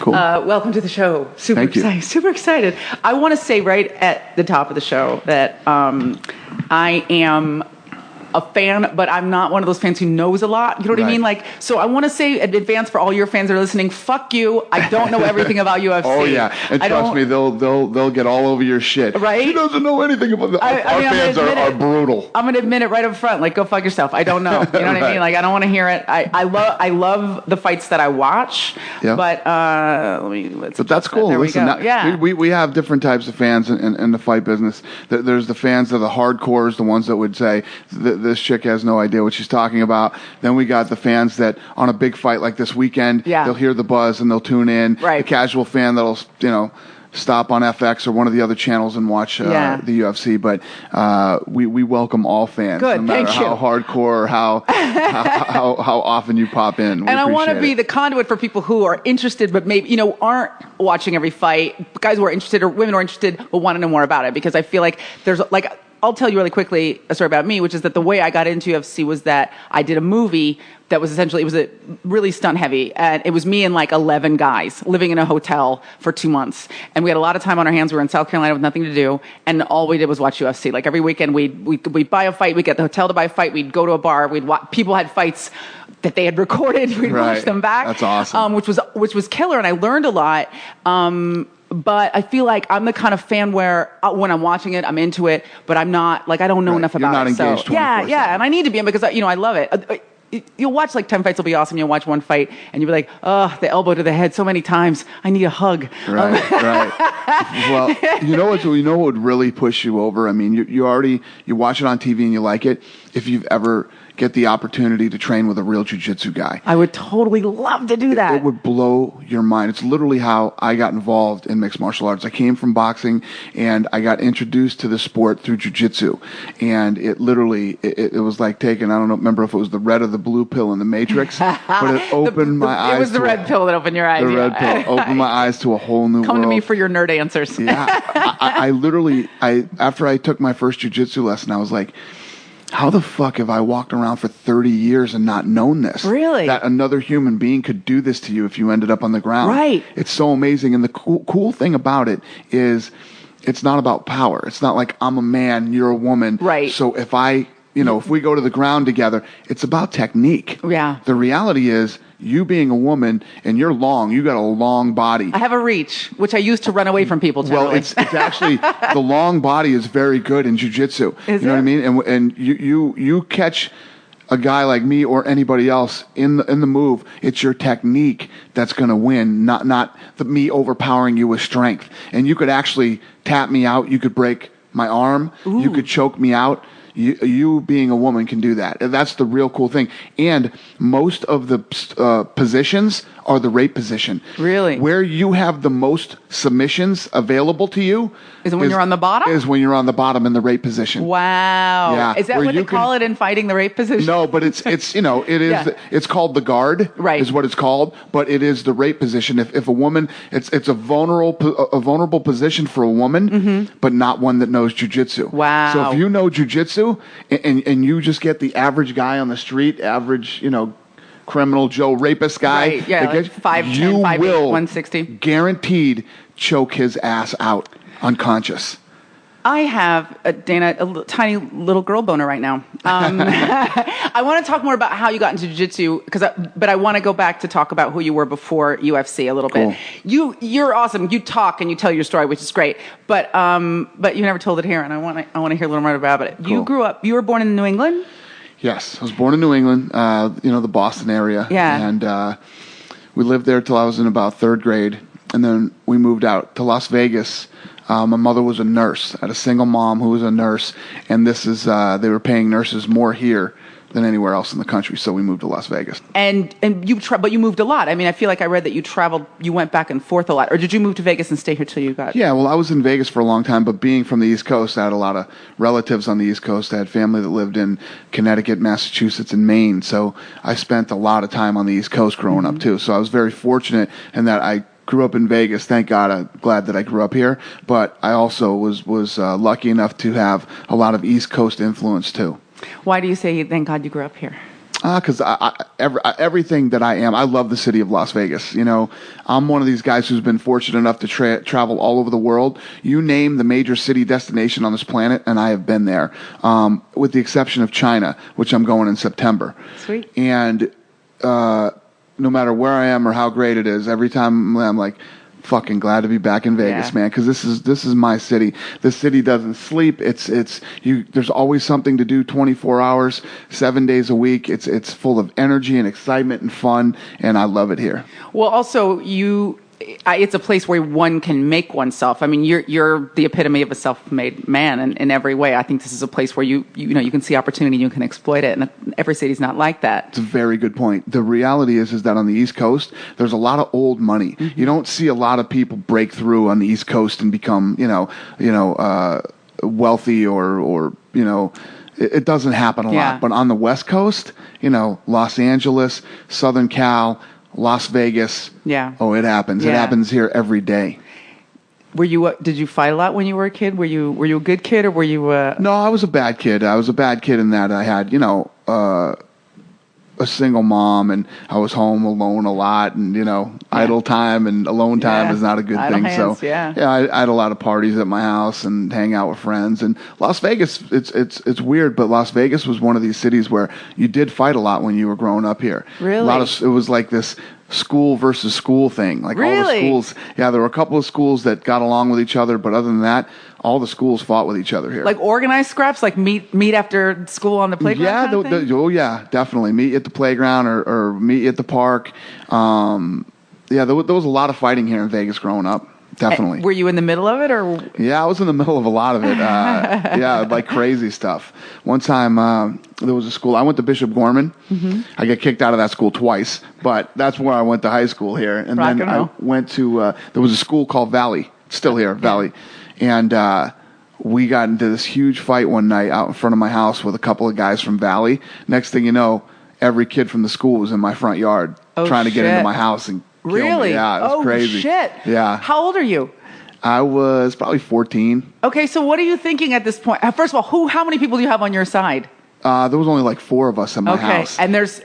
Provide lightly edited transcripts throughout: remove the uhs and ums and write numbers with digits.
Cool. Welcome to the show. Super excited. I want to say right at the top of the show that I am a fan, but I'm not one of those fans who knows a lot. You know what I mean? Like, so I want to say in advance for all your fans that are listening, fuck you. I don't know everything about UFC. Oh yeah, and trust me, they'll get all over your shit. Right? She doesn't know anything about that. Our fans are brutal. I'm gonna admit it right up front. Like, go fuck yourself. I don't know. You know what I mean? Like, I don't want to hear it. I love the fights that I watch. Yeah. But But that's cool. There Listen, we go. We have different types of fans in the fight business. There's the fans that are the hardcores, the ones that would say this chick has no idea what she's talking about. Then we got the fans that on a big fight like this weekend, they'll hear the buzz and they'll tune in. Right. The casual fan that'll, stop on FX or one of the other channels and watch the UFC. But we welcome all fans, no matter how hardcore or how often you pop in. And I want to be the conduit for people who are interested, but maybe aren't watching every fight. Guys who are interested or women who are interested but want to know more about it, because I feel like there's like. I'll tell you really quickly a story about me, which is that the way I got into UFC was that I did a movie that was essentially, it was a really stunt heavy. And it was me and like 11 guys living in a hotel for 2 months. And we had a lot of time on our hands. We were in South Carolina with nothing to do. And all we did was watch UFC. Like every weekend we'd buy a fight. We'd get the hotel to buy a fight. We'd go to a bar. People had fights that they had recorded. We'd watch them back. That's awesome. Which was killer. And I learned a lot. But I feel like I'm the kind of fan where when I'm watching it, I'm into it, but I'm not, like, I don't know enough about it. You're not engaged 24/7. Yeah, and I need to be, because, I love it. You'll watch, like, 10 fights will be awesome. You'll watch one fight, and you'll be like, oh, the elbow to the head so many times. I need a hug. Right. Well, you know what would really push you over? I mean, you watch it on TV and you like it. If you've ever get the opportunity to train with a real jiu-jitsu guy. I would totally love to do that. It would blow your mind. It's literally how I got involved in mixed martial arts. I came from boxing, and I got introduced to the sport through jiu-jitsu. And it literally, it was like taking, I don't remember if it was the red or the blue pill in the Matrix, but it opened my eyes. It was the red pill that opened your eyes. The red pill opened my eyes to a whole new world. Come to me for your nerd answers. Yeah. I literally, after I took my first jiu-jitsu lesson, I was like, how the fuck have I walked around for 30 years and not known this? Really? That another human being could do this to you if you ended up on the ground. Right. It's so amazing. And the cool thing about it is it's not about power. It's not like I'm a man, you're a woman. Right. So if if we go to the ground together, it's about technique. Yeah. The reality is, you being a woman and you got a long body. I have a reach, which I use to run away from people generally. Well, it's actually, the long body is very good in jiu-jitsu. You know what I mean? And you catch a guy like me or anybody else in the move, it's your technique that's going to win, not me overpowering you with strength. And you could actually tap me out. You could break my arm. Ooh. You could choke me out. You being a woman can do that. That's the real cool thing. And most of the positions are the rape position. Really? Where you have the most submissions available to you is when you're on the bottom? Is when you're on the bottom in the rape position. Wow. Yeah. Is that what they call it in fighting, the rape position? No, but it's it's called the guard. Right. Is what it's called, but it is the rape position. If a woman, it's a vulnerable position for a woman, but not one that knows jiu-jitsu. Wow. So if you know jiu-jitsu and you just get the average guy on the street, average, criminal Joe rapist guy, right. Yeah, like 5'10", 5'8", 160, guaranteed choke his ass out unconscious. I have, Dana, a tiny little girl boner right now. I want to talk more about how you got into jiu-jitsu, but I want to go back to talk about who you were before UFC a little bit. You're awesome. You talk and you tell your story, which is great. But you never told it here, and I want to hear a little more about it. Cool. You were born in New England? Yes, I was born in New England, the Boston area. Yeah. And we lived there till I was in about third grade, and then we moved out to Las Vegas. My mother was a nurse. I had a single mom who was a nurse, and this is they were paying nurses more here than anywhere else in the country, so we moved to Las Vegas. And but you moved a lot. I mean, I feel like I read that you traveled, you went back and forth a lot, or did you move to Vegas and stay here till you got? Yeah, well, I was in Vegas for a long time, but being from the East Coast, I had a lot of relatives on the East Coast. I had family that lived in Connecticut, Massachusetts, and Maine, so I spent a lot of time on the East Coast growing up too. So I was very fortunate in that I grew up in Vegas. Thank God, I'm glad that I grew up here. But I also was lucky enough to have a lot of East Coast influence too. Why do you say thank God you grew up here? Because everything that I am, I love the city of Las Vegas. You know, I'm one of these guys who's been fortunate enough to travel all over the world. You name the major city destination on this planet, and I have been there, with the exception of China, which I'm going in September. Sweet. And no matter where I am or how great it is, every time I'm like, fucking glad to be back in Vegas, man, because this is my city. This city doesn't sleep. There's always something to do 24 hours, 7 days a week. It's full of energy and excitement and fun, and I love it here. Well, also it's a place where one can make oneself. I mean, you're the epitome of a self-made man in every way. I think this is a place where you can see opportunity, you can exploit it, and every city's not like that. It's a very good point. The reality is that on the East Coast, there's a lot of old money. Mm-hmm. You don't see a lot of people break through on the East Coast and become, wealthy or it doesn't happen a lot. But on the West Coast, Los Angeles, Southern Cal, Las Vegas. Yeah. Oh, it happens. Yeah. It happens here every day. Did you fight a lot when you were a kid? Were you a good kid, or were you? No, I was a bad kid. I was a bad kid in that I had, a single mom, and I was home alone a lot, and idle time and alone time is not a good thing. Hands, so I had a lot of parties at my house and hang out with friends. And Las Vegas, it's weird, but Las Vegas was one of these cities where you did fight a lot when you were growing up here. Really? It was like this school versus school thing. Like all the schools, there were a couple of schools that got along with each other, but other than that, all the schools fought with each other here. Like organized scraps, like meet after school on the playground. Yeah, kind of thing? Yeah, definitely meet at the playground or meet at the park. There was a lot of fighting here in Vegas growing up. Definitely. Were you in the middle of it, or? Yeah, I was in the middle of a lot of it. Like crazy stuff. One time, there was a school. I went to Bishop Gorman. Mm-hmm. I got kicked out of that school twice, but that's where I went to high school here. And then I went to, there was a school called Valley, still here, Valley. And we got into this huge fight one night out in front of my house with a couple of guys from Valley. Next thing you know, every kid from the school was in my front yard trying to get into my house and kill me. Yeah, it was crazy. Shit. Yeah. How old are you? I was probably 14. Okay, so what are you thinking at this point? First of all, how many people do you have on your side? There was only like 4 of us in my house. And there's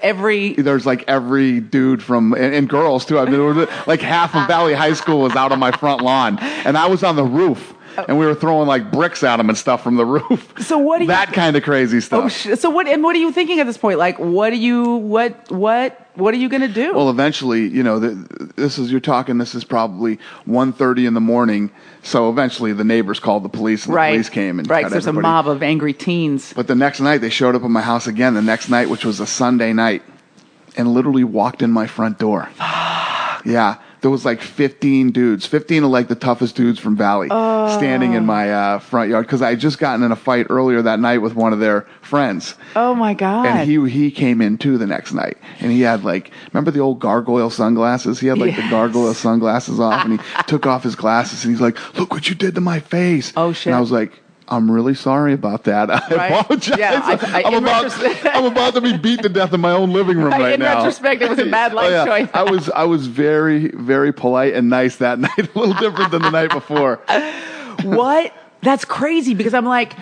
like every dude from, and girls too. I mean, like half of Valley High School was out on my front lawn, and I was on the roof. And we were throwing like bricks at them and stuff from the roof. So what? That kind of crazy stuff. So what? And what are you thinking at this point? Like, what are you gonna do? Well, eventually, this is probably 1:30 in the morning. So eventually, the neighbors called the police, and the police came and got there's everybody. A mob of angry teens. But the next night, they showed up at my house again. The next night, which was a Sunday night, and literally walked in my front door. Yeah. There was like 15 dudes, 15 of like the toughest dudes from Valley, standing in my front yard, because I had just gotten in a fight earlier that night with one of their friends. Oh my God! And he came in too the next night, and he had remember the old gargoyle sunglasses? He had the gargoyle sunglasses off, and he took off his glasses, and he's like, "Look what you did to my face!" Oh shit! And I was like, I'm really sorry about that. I apologize. Yeah, I'm about to be beat to death in my own living room right now. In retrospect, it was a bad life choice. I was very, very polite and nice that night. A little different than the night before. What? That's crazy, because I'm like,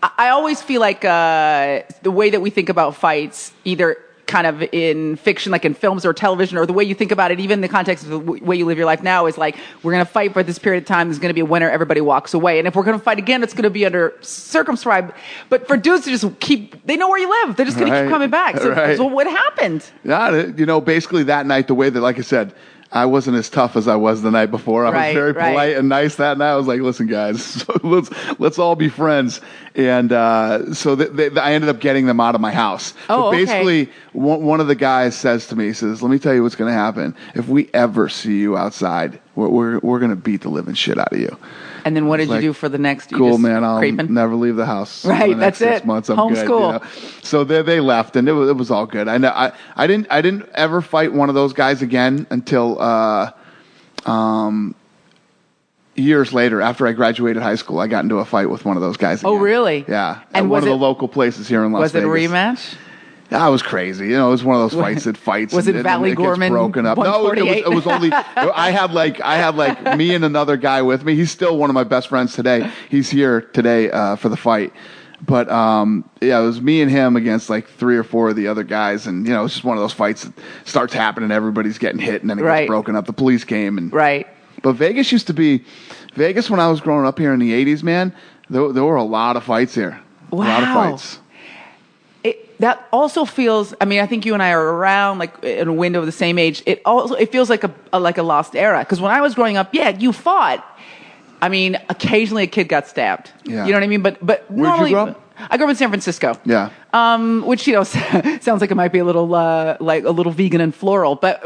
I always feel like the way that we think about fights, either kind of in fiction, like in films or television, or the way you think about it, even in the context of the way you live your life now, is like, we're going to fight for this period of time. There's going to be a winner. Everybody walks away. And if we're going to fight again, it's going to be under circumscribed. But for dudes to just they know where you live. They're just going to keep coming back. So what happened? Yeah, basically that night, the way that, like I said, I wasn't as tough as I was the night before. I was very polite and nice that night. I was like, listen, guys, let's all be friends. And so I ended up getting them out of my house. But basically, one of the guys says to me, he says, let me tell you what's going to happen. If we ever see you outside, we're going to beat the living shit out of you. And then what did you do for the next? Cool, man. I'll never leave the house. Right, for the next that's 6 it. months. I'm Homeschool. good. So they left, and it was all good. I know I didn't ever fight one of those guys again until years later. After I graduated high school, I got into a fight with one of those guys again. Oh, really? Yeah. And one of the local places here in Las Vegas. Was it a rematch? That was crazy. It was one of those fights that fights. Was it Valley Gorman? Broken up. No, it was only. I had me and another guy with me. He's still one of my best friends today. He's here today for the fight. But yeah, it was me and him against like 3 or 4 of the other guys, and it's just one of those fights that starts happening. Everybody's getting hit, and then it gets broken up. The police came, and But Vegas used to be when I was growing up here in the '80s. Man, there were a lot of fights here. Wow. A lot of fights. That also feels. I mean, I think you and I are around like in a window of the same age. It feels like a lost era, because when I was growing up, yeah, you fought. I mean, occasionally a kid got stabbed. Yeah. You know what I mean? But normally, where'd you grow up? I grew up in San Francisco. Yeah. Which sounds like it might be a little like a little vegan and floral, but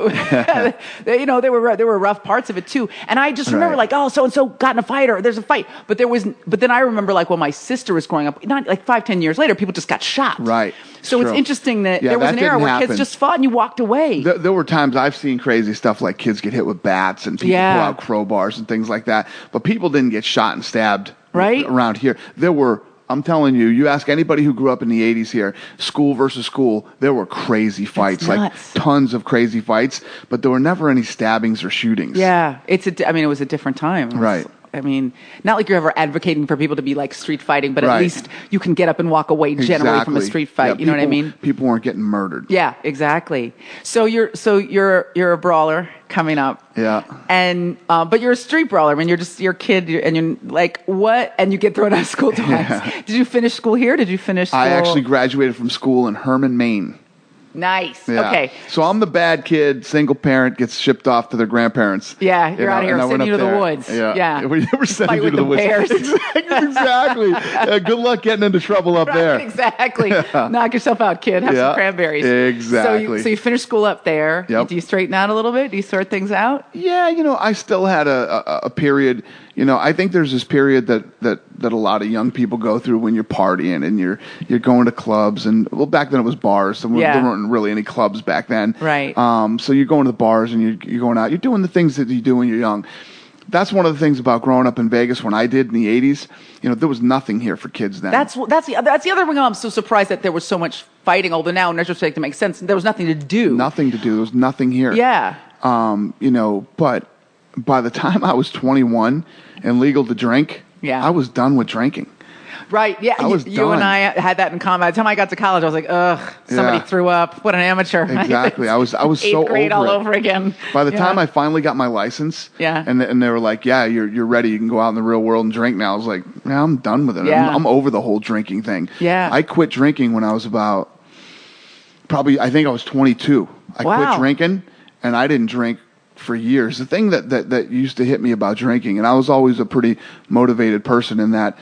there were rough parts of it too. And I just remember like, oh, so and so got in a fight, or there's a fight. But then I remember like when my sister was growing up, not like 5-10 years later, people just got shot. Right. So it's interesting that there was an era where kids just fought and you walked away. There were times I've seen crazy stuff like kids get hit with bats and people pull out crowbars and things like that. But people didn't get shot and stabbed around here. There were. I'm telling you, you ask anybody who grew up in the 80s here, school versus school, there were crazy fights, like tons of crazy fights, but there were never any stabbings or shootings. Yeah, it was a different time. Right. I mean, not like you're ever advocating for people to be like street fighting, but at least you can get up and walk away generally from a street fight. You know what I mean? People weren't getting murdered. Yeah, exactly. So you're a brawler coming up. Yeah. And but you're a street brawler. I mean, you're a kid, and you're like what? And you get thrown out of school twice. Yeah. Did you finish school here? Did you finish school? I actually graduated from school in Herman, Maine. Nice. Yeah. Okay. So I'm the bad kid, single parent, gets shipped off to their grandparents. Yeah, you're out here sending you to the woods. Yeah. We never sent you to the woods. Bears. Exactly. Good luck getting into trouble up there. Exactly. Yeah. Knock yourself out, kid. Have some cranberries. Exactly. So you finished school up there. Yep. Do you straighten out a little bit? Do you sort things out? Yeah, I still had a period. I think there's this period that a lot of young people go through when you're partying and you're going to clubs, and back then it was bars, so there weren't really any clubs back then. Right. So you're going to the bars and you're going out, you're doing the things that you do when you're young. That's one of the things about growing up in Vegas when I did in the 80s. There was nothing here for kids then. That's the other thing. I'm so surprised that there was so much fighting. Although now in retrospect it makes sense. There was nothing to do. Nothing to do. There was nothing here. Yeah. But by the time I was 21 and legal to drink, I was done with drinking. Right, yeah. You and I had that in common. By the time I got to college, I was like, ugh, somebody threw up. What an amateur. Exactly. I was so eighth grade over all over again. By the time I finally got my license, and they were like, yeah, you're ready. You can go out in the real world and drink now. I was like, yeah, I'm done with it. Yeah. I'm over the whole drinking thing. Yeah. I quit drinking when I was about, I think I was 22. I quit drinking, and I didn't drink for years. The thing that used to hit me about drinking, and I was always a pretty motivated person in that,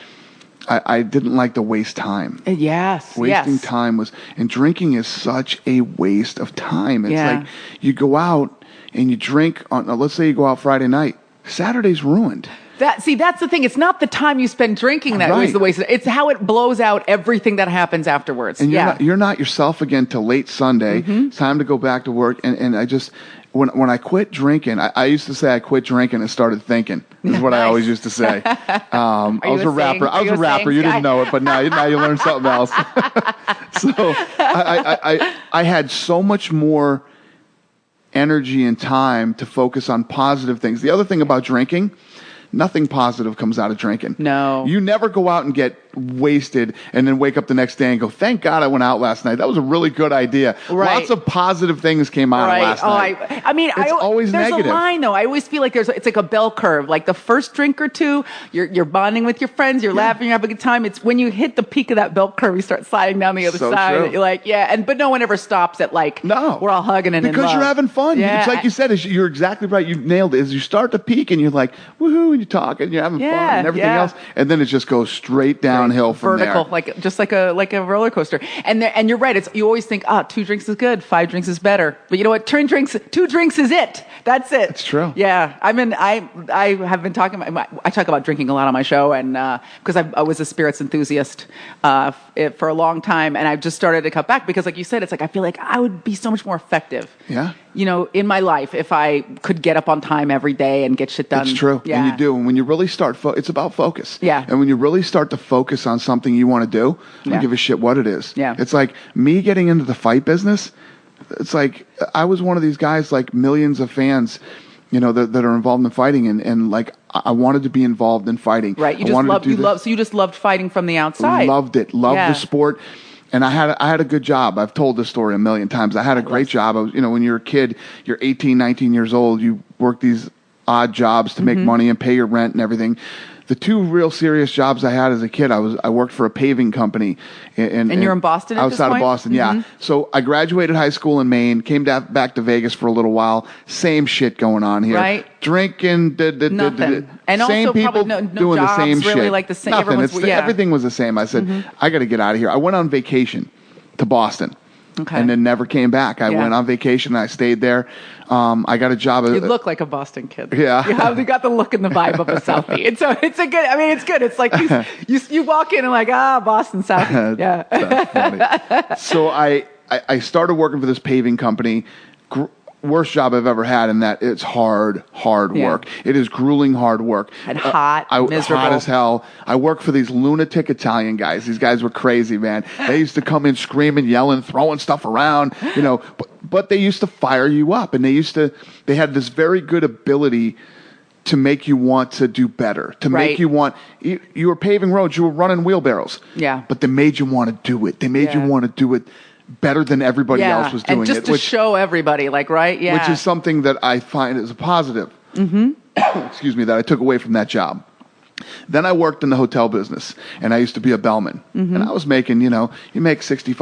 I didn't like to waste time. Yes. Wasting time and drinking is such a waste of time. It's like you go out and you drink let's say you go out Friday night. Saturday's ruined. That's the thing. It's not the time you spend drinking that is the waste. It's how it blows out everything that happens afterwards. And you're not yourself again till late Sunday. Mm-hmm. It's time to go back to work. And I just, when I quit drinking, I used to say I quit drinking and started thinking. This is what I always used to say. I was a rapper. You didn't know it, but now you learn something else. So I had so much more energy and time to focus on positive things. The other thing about drinking, nothing positive comes out of drinking. No. You never go out and get wasted and then wake up the next day and go, thank God I went out last night. That was a really good idea. Right. Lots of positive things came out of last night. I mean, it's always there's negative. There's a line, though. I always feel like it's like a bell curve. Like the first drink or two, you're bonding with your friends, you're laughing, you're having a good time. It's when you hit the peak of that bell curve, you start sliding down the other side. True. You're like, but no one ever stops at like, no, we're all hugging and because you're having fun. Yeah. It's like you said, you're exactly right. You nailed it. As you start to peak and you're like, woohoo, and you talk and you're having fun and everything else. And then it just goes straight downhill from vertical, there. Just like a roller coaster. And you're right. You always think, 2 drinks is good, 5 drinks is better. But you know what? 2 drinks is it. That's it. It's true. Yeah. I have been talking about, I talk about drinking a lot on my show, and because I was a spirits enthusiast for a long time, and I've just started to cut back because, like you said, it's like I feel like I would be so much more effective. Yeah. In my life if I could get up on time every day and get shit done. It's true. Yeah. And you do. And when you really start, it's about focus. Yeah. And when you really start to focus on something you want to do, I don't give a shit what it is. Yeah. It's like me getting into the fight business. It's like I was one of these guys, like millions of fans that are involved in fighting, and like I wanted to be involved in fighting. Right. So you just loved fighting from the outside. Loved it. Loved the sport. And I had a good job. I've told this story a million times. I had a great job. I was, when you're a kid, you're 18, 19 years old, you work these odd jobs to make money and pay your rent and everything. The two real serious jobs I had as a kid, I worked for a paving company. And you're in Boston at this point? Outside of Boston, yeah. So I graduated high school in Maine, came back to Vegas for a little while. Same shit going on here. Right. Drinking, nothing. And same also people no doing jobs, the same really, shit. like the same. Nothing. Everything was the same. I said, I got to get out of here. I went on vacation to Boston. Okay. And then never came back. I went on vacation. I stayed there. I got a job. You look like a Boston kid. Yeah. You got the look and the vibe of a Southie. It's a good. I mean, it's good. It's like you walk in and like Boston Southie. Yeah. That's funny. So I started working for this paving company. Worst job I've ever had in that it's hard work. It is grueling hard work. And miserable. Hot as hell. I worked for these lunatic Italian guys. These guys were crazy, man. They used to come in screaming, yelling, throwing stuff around, but they used to fire you up, and they had this very good ability to make you want to do better, to make you want, you were paving roads, you were running wheelbarrows. Yeah. But they made you want to do it. They made you want to do it better than everybody else was doing and just it. To show everybody, like, right? Yeah. Which is something that I find is a positive. Excuse me, that I took away from that job. Then I worked in the hotel business, and I used to be a bellman. And I was making, you make $65,000,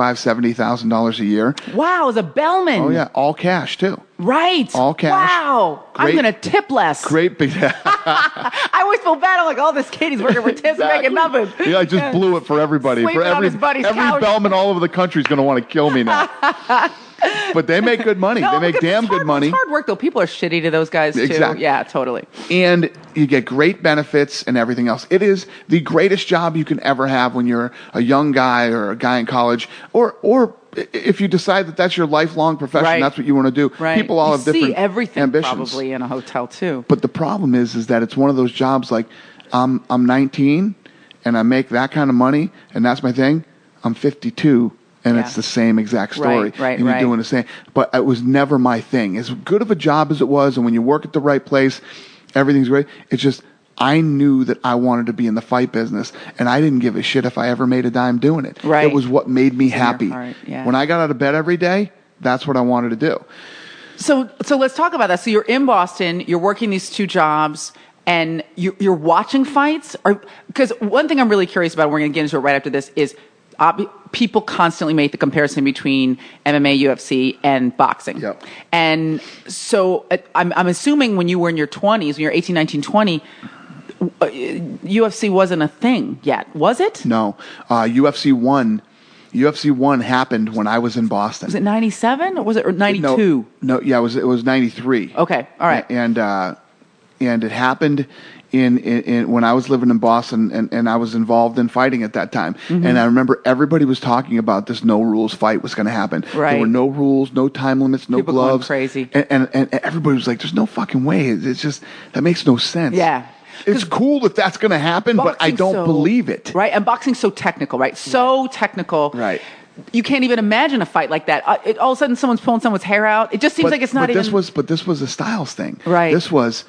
$70,000 a year. Wow, as a bellman. Oh, yeah, all cash, too. Right. All cash. Wow. I'm going to tip less. Great big... I always feel bad. I'm like, this kid, he's working for tips and making nothing. Yeah, I just blew it for everybody. Sleeping for every on his buddy's couch. bellman all over the country is going to want to kill me now. But they make good money. They make damn good money. It's hard work, though. People are shitty to those guys, too. Exactly. Yeah, totally. And you get great benefits and everything else. It is the greatest job you can ever have when you're a young guy or a guy in college, or if you decide that that's your lifelong profession, that's what you want to do. Right. People all have different see everything ambitions. Probably in a hotel, too. But the problem is that it's one of those jobs like I'm 19 and I make that kind of money and that's my thing. I'm 52. And it's the same exact story. Right. And you're doing the same. But it was never my thing. As good of a job as it was, and when you work at the right place, everything's great. It's just, I knew that I wanted to be in the fight business, and I didn't give a shit if I ever made a dime doing it. Right. It was what made me happy. When I got out of bed every day, that's what I wanted to do. So let's talk about that. So you're in Boston, you're working these two jobs, and you're watching fights? Because one thing I'm really curious about, and we're going to get into it right after this, is people constantly make the comparison between MMA, UFC, and boxing. Yep. And so I'm assuming when you were in your 20s, when you're 18, 19, 20, UFC wasn't a thing yet, was it? No. UFC 1 happened when I was in Boston. Was it 97 or was it 92? No, yeah, it was 93. Okay, all right. And it happened in when I was living in Boston, and I was involved in fighting at that time. And I remember everybody was talking about this no rules fight was going to happen. Right. There were no rules, no time limits, no People gloves. Going crazy. And everybody was like, "There's no fucking way. It's just that makes no sense." Yeah. It's cool that that's going to happen, but I don't believe it. Right, and boxing's so technical, right? So technical. Right. You can't even imagine a fight like that. All of a sudden, someone's pulling someone's hair out. It just seems like it's not even. This was a styles thing. Right. This was.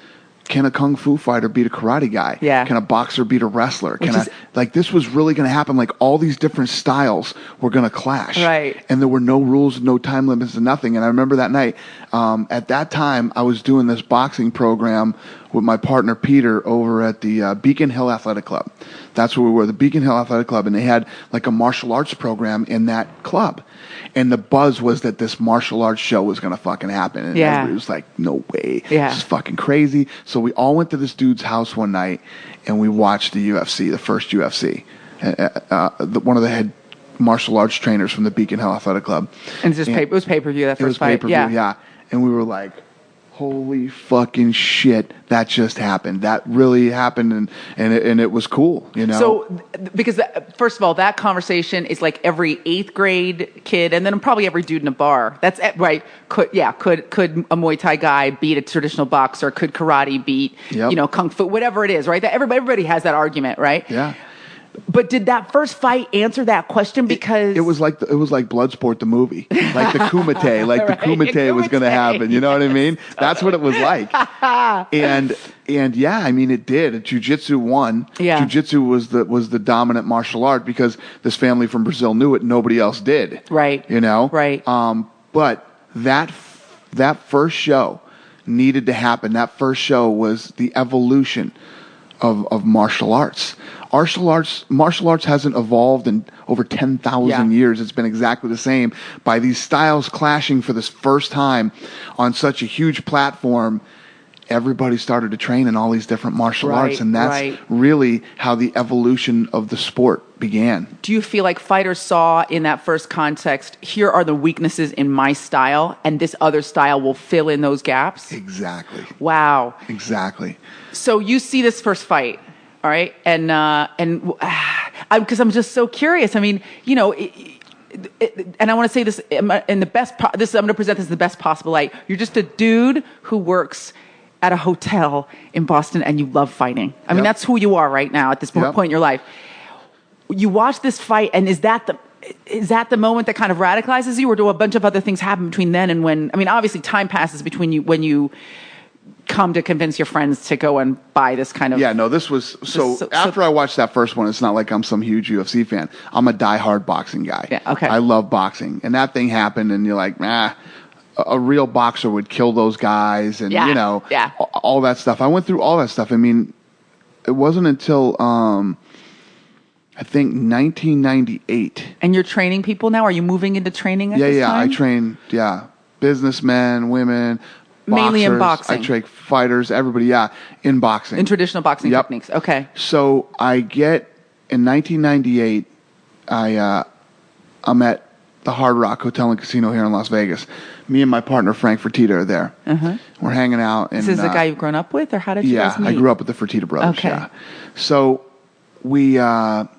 Can a kung fu fighter beat a karate guy? Yeah. Can a boxer beat a wrestler? This was really going to happen. Like all these different styles were going to clash. Right. And there were no rules, no time limits, and nothing. And I remember that night. At that time, I was doing this boxing program with my partner Peter over at the Beacon Hill Athletic Club. That's where we were, the Beacon Hill Athletic Club, and they had like a martial arts program in that club. And the buzz was that this martial arts show was going to fucking happen. And everybody was like, no way. Yeah. This is fucking crazy. So we all went to this dude's house one night, and we watched the UFC, the first UFC. One of the head martial arts trainers from the Beacon Hill Athletic Club. And it was pay-per-view, that first fight? It was pay-per-view, yeah. And we were like, holy fucking shit, that just happened. That really happened, and it was cool, you know? So, because first of all, that conversation is like every 8th grade kid, and then probably every dude in a bar. That's right. Could a Muay Thai guy beat a traditional boxer? Could karate beat, kung fu, whatever it is, right? Everybody has that argument, right? Yeah. But did that first fight answer that question? Because it was like Bloodsport, the movie, like the Kumite, like the Kumite was going to happen. You know what I mean? Totally. That's what it was like. and yeah, I mean, it did. Jiu-jitsu won. Yeah. Jiu-jitsu was the dominant martial art because this family from Brazil knew it. Nobody else did. Right. You know. Right. But that first show needed to happen. That first show was the evolution of martial arts. Martial arts hasn't evolved in over 10,000 years. It's been exactly the same. By these styles clashing for this first time on such a huge platform, everybody started to train in all these different martial arts, and that's really how the evolution of the sport began. Do you feel like fighters saw in that first context, here are the weaknesses in my style, and this other style will fill in those gaps? Exactly. Wow. Exactly. So you see this first fight, all right? And because I'm just so curious. I mean, you know, and I want to say this in the best. I'm going to present this in the best possible light. You're just a dude who works at a hotel in Boston, and you love fighting. I mean, that's who you are right now at this point in your life. You watch this fight, and is that the moment that kind of radicalizes you, or do a bunch of other things happen between then and when? I mean, obviously, time passes between you when you come to convince your friends to go and buy this kind of... Yeah, no, this was... So after I watched that first one, it's not like I'm some huge UFC fan. I'm a diehard boxing guy. Yeah, okay. I love boxing. And that thing happened, and you're like, a real boxer would kill those guys, and, you know, all that stuff. I went through all that stuff. I mean, it wasn't until, I think, 1998. And you're training people now? Are you moving into training at this time? I train, businessmen, women... Mainly in boxing. I train fighters, everybody, in boxing. In traditional boxing techniques, okay. So in 1998, I'm at the Hard Rock Hotel and Casino here in Las Vegas. Me and my partner, Frank Fertitta, are there. Uh-huh. We're hanging out. And, this is the guy you've grown up with, or how did you guys meet? Yeah, I grew up with the Fertitta brothers, okay. So we're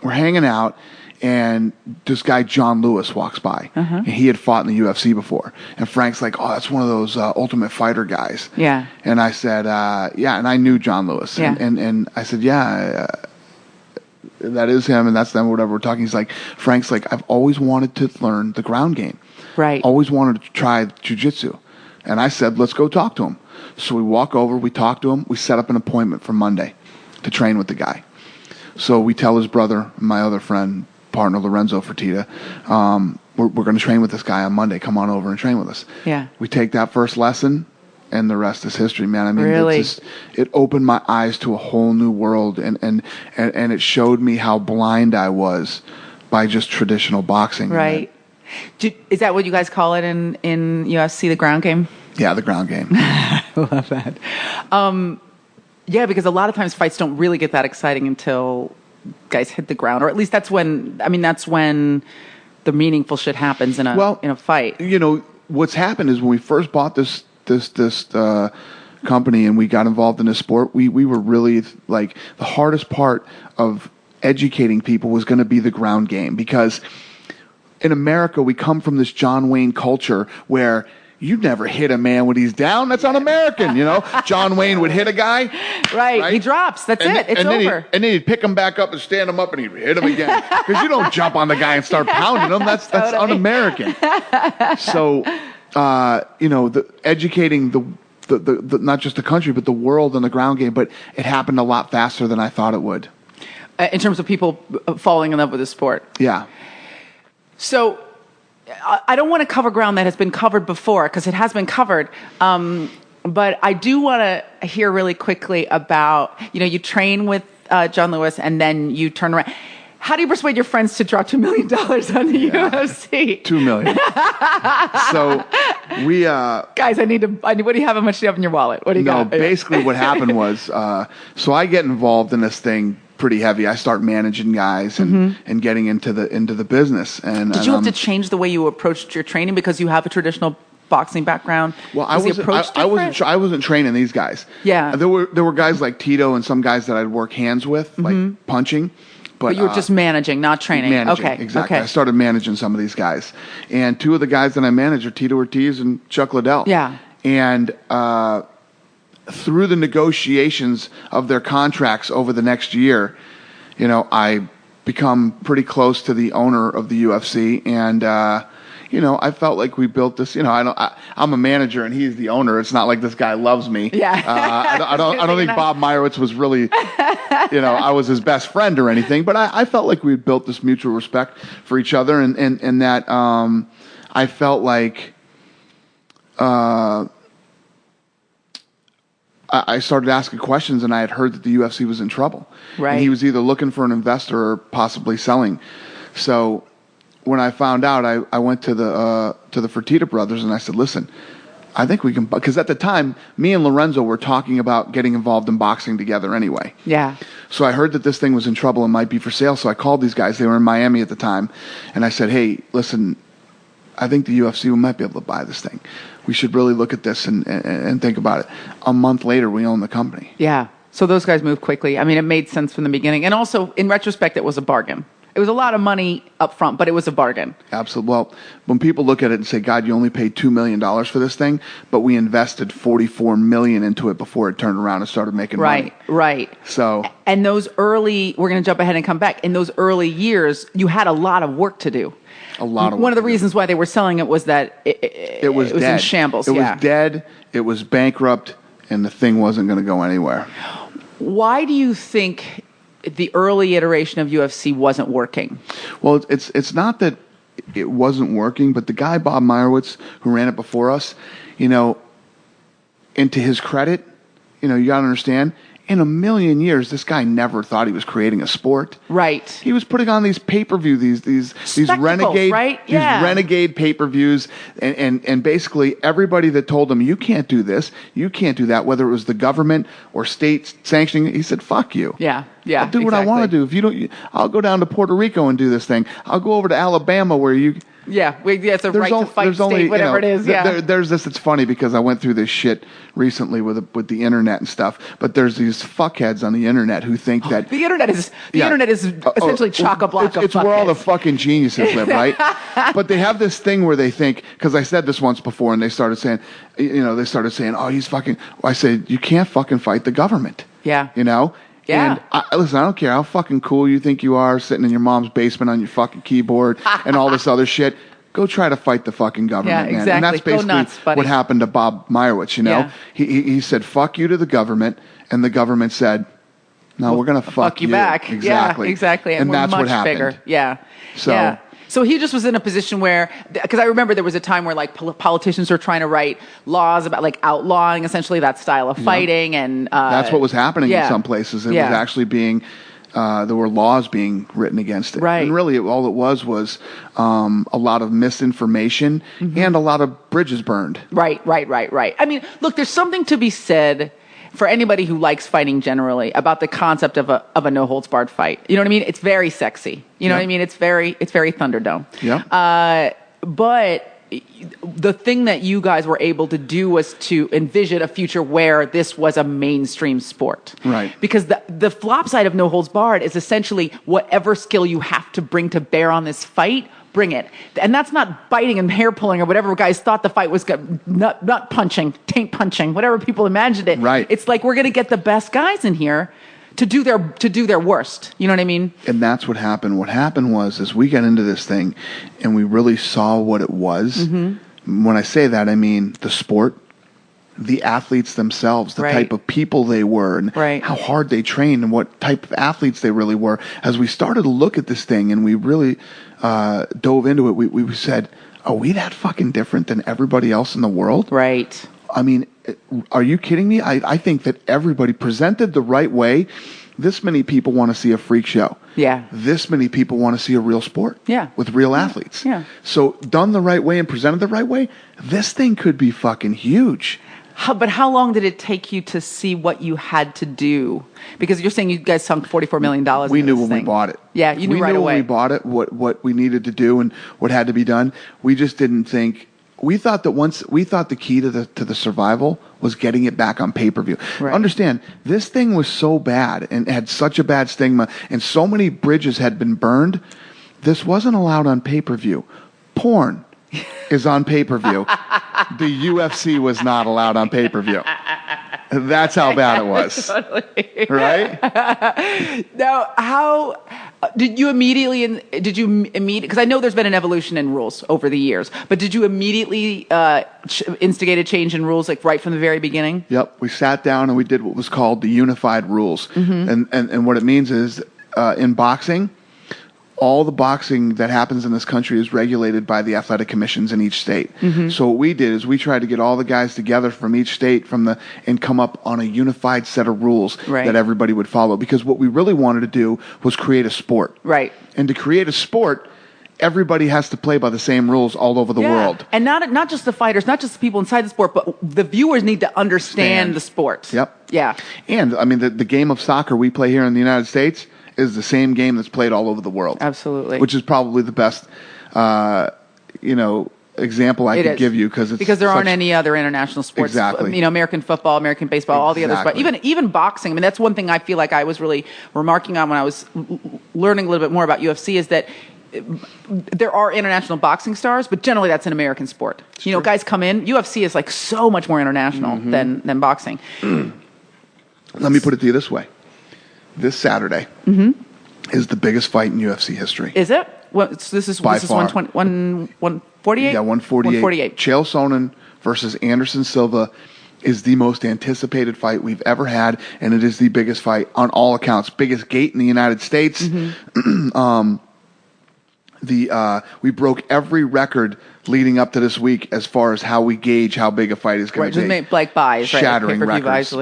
hanging out, and this guy, John Lewis, walks by. Uh-huh. And he had fought in the UFC before. And Frank's like, oh, that's one of those Ultimate Fighter guys. Yeah. And I said, and I knew John Lewis. Yeah. And I said, that is him, and that's them, whatever we're talking. He's like, Frank's like, I've always wanted to learn the ground game. Right. Always wanted to try jiu-jitsu. And I said, let's go talk to him. So we walk over, we talk to him, we set up an appointment for Monday to train with the guy. So we tell his brother, my other friend, partner Lorenzo Fertitta, we're going to train with this guy on Monday. Come on over and train with us. Yeah. We take that first lesson, and the rest is history, man. I mean, really? It opened my eyes to a whole new world, and it showed me how blind I was by just traditional boxing. Right. Is that what you guys call it in UFC, the ground game? Yeah, the ground game. I love that. Yeah, because a lot of times fights don't really get that exciting until guys hit the ground, or at least that's when the meaningful shit happens in a fight. You know, what's happened is when we first bought this company and we got involved in this sport, we were really like, the hardest part of educating people was going to be the ground game, because in America we come from this John Wayne culture where you never hit a man when he's down. That's un-American, you know. John Wayne would hit a guy. Right. He drops. That's it. It's over. And then he'd pick him back up and stand him up, and he'd hit him again. Because you don't jump on the guy and start pounding him. That's totally un-American. So, educating the not just the country, but the world in the ground game. But it happened a lot faster than I thought it would. In terms of people falling in love with the sport. Yeah. So I don't want to cover ground that has been covered before, because it has been covered. But I do want to hear really quickly about, you train with John Lewis, and then you turn around. How do you persuade your friends to drop $2 million on the UFC? $2 million. So we guys, what do you have? How much do you have in your wallet? What do you got? Basically what happened was, so I get involved in this thing pretty heavy. I start managing guys and getting into the business. And did you have to change the way you approached your training because you have a traditional boxing background? Well, I wasn't training these guys. Yeah. There were guys like Tito and some guys that I'd work hands with, like punching. But you were just managing, not training. Managing, okay. Exactly. Okay. I started managing some of these guys. And two of the guys that I manage are Tito Ortiz and Chuck Liddell. Yeah. And through the negotiations of their contracts over the next year, I become pretty close to the owner of the UFC, and I felt like we built this. I'm a manager and he's the owner. It's not like this guy loves me. Yeah. I don't think Bob Meyerowitz was really, I was his best friend or anything. But I felt like we built this mutual respect for each other, and that I felt like I started asking questions, and I had heard that the UFC was in trouble. Right. And he was either looking for an investor or possibly selling. So when I found out, I went to the Fertitta brothers and I said, listen, I think we can, because at the time, me and Lorenzo were talking about getting involved in boxing together anyway. Yeah. So I heard that this thing was in trouble and might be for sale. So I called these guys. They were in Miami at the time. And I said, hey, listen, I think the UFC might be able to buy this thing. We should really look at this and think about it. A month later, we own the company. Yeah. So those guys moved quickly. I mean, it made sense from the beginning. And also, in retrospect, it was a bargain. It was a lot of money up front, but it was a bargain. Absolutely. Well, when people look at it and say, God, you only paid $2 million for this thing, but we invested $44 million into it before it turned around and started making money. Right. So, and those early, we're going to jump ahead and come back. In those early years, you had a lot of work to do. A lot of One of the work. reasons why they were selling it was that it was dead. in shambles. It was dead. It was bankrupt, and the thing wasn't going to go anywhere. Why do you think the early iteration of UFC wasn't working? Well, it's not that it wasn't working, but the guy Bob Meyerowitz, who ran it before us, and to his credit, you got to understand, in a million years, this guy never thought he was creating a sport. Right. He was putting on these pay-per-view, these renegade, right? Yeah. These renegade pay-per-views, and basically everybody that told him you can't do this, you can't do that, whether it was the government or states sanctioning it, he said, "Fuck you." Yeah. I'll do what I want to do. If you don't, I'll go down to Puerto Rico and do this thing. I'll go over to Alabama where you. Yeah, it's a right to fight state, whatever it is. Yeah, there's this. It's funny because I went through this shit recently with the internet and stuff. But there's these fuckheads on the internet who think that the internet is essentially chock-a-block of it's where all the fucking geniuses live, right? But they have this thing where they think, because I said this once before, and they started saying, oh, he's fucking. I said, you can't fucking fight the government. Yeah. Yeah. And listen, I don't care how fucking cool you think you are sitting in your mom's basement on your fucking keyboard and all this other shit. Go try to fight the fucking government, exactly. man. And that's basically Go nuts, buddy. what happened to Bob Meyerowitz, Yeah. He said, fuck you to the government, and the government said, no, we're going to fuck you back. Exactly. Yeah, exactly. And that's much what happened. Bigger. Yeah. So... Yeah. So he just was in a position where, because I remember there was a time where like politicians were trying to write laws about like outlawing essentially that style of fighting, and that's what was happening in some places. It was actually being, there were laws being written against it. Right. And really all it was a lot of misinformation and a lot of bridges burned. Right. I mean, look, there's something to be said for anybody who likes fighting generally about the concept of a no holds barred fight. You know what I mean? It's very sexy. You know what I mean? It's very Thunderdome. Yeah. But the thing that you guys were able to do was to envision a future where this was a mainstream sport. Right. Because the flop side of no holds barred is essentially whatever skill you have to bring to bear on this fight, bring it. And that's not biting and hair pulling or whatever guys thought the fight was, nut punching, taint punching, whatever people imagined it. Right. It's like we're going to get the best guys in here to do their worst. You know what I mean? And that's what happened. What happened was, as we got into this thing and we really saw what it was, when I say that, I mean the sport, the athletes themselves, the type of people they were, and how hard they trained, and what type of athletes they really were. As we started to look at this thing and we really dove into it, we said, are we that fucking different than everybody else in the world? Right. I mean, are you kidding me? I think that everybody presented the right way. This many people want to see a freak show. Yeah. This many people want to see a real sport. Yeah. With real athletes. Yeah. So done the right way and presented the right way, this thing could be fucking huge. But how long did it take you to see what you had to do? Because you're saying you guys sunk $44 million into We knew this when thing. we bought it. Yeah, you knew right away. When we bought it, what we needed to do and what had to be done. We just didn't think. We thought the key to the survival was getting it back on pay-per-view. Right. Understand, this thing was so bad and had such a bad stigma, and so many bridges had been burned. This wasn't allowed on pay-per-view. Porn is on pay-per-view. The UFC was not allowed on pay-per-view. That's how bad it was. Totally. Right? Now, how did you immediately, because I know there's been an evolution in rules over the years, but did you immediately instigate a change in rules, like right from the very beginning? Yep. We sat down and we did what was called the unified rules. And what it means is in boxing, all the boxing that happens in this country is regulated by the athletic commissions in each state. So what we did is we tried to get all the guys together from each state and come up on a unified set of rules that everybody would follow. Because what we really wanted to do was create a sport. Right. And to create a sport, everybody has to play by the same rules all over the world. And not just the fighters, not just the people inside the sport, but the viewers need to understand the sport. Yep. Yeah. And, I mean, the game of soccer we play here in the United States is the same game that's played all over the world. Absolutely. Which is probably the best, example I could give you because there aren't any other international sports. Exactly. American football, American baseball, all the others. But even boxing. I mean, that's one thing I feel like I was really remarking on when I was learning a little bit more about UFC is that there are international boxing stars, but generally that's an American sport. Guys come in. UFC is like so much more international than boxing. Let me put it to you this way. This Saturday is the biggest fight in UFC history. Is it? This is 148? Yeah, 148. Chael Sonnen versus Anderson Silva is the most anticipated fight we've ever had, and it is the biggest fight on all accounts. Biggest gate in the United States. We broke every record leading up to this week as far as how we gauge how big a fight is going to be. Like buys, shattering records.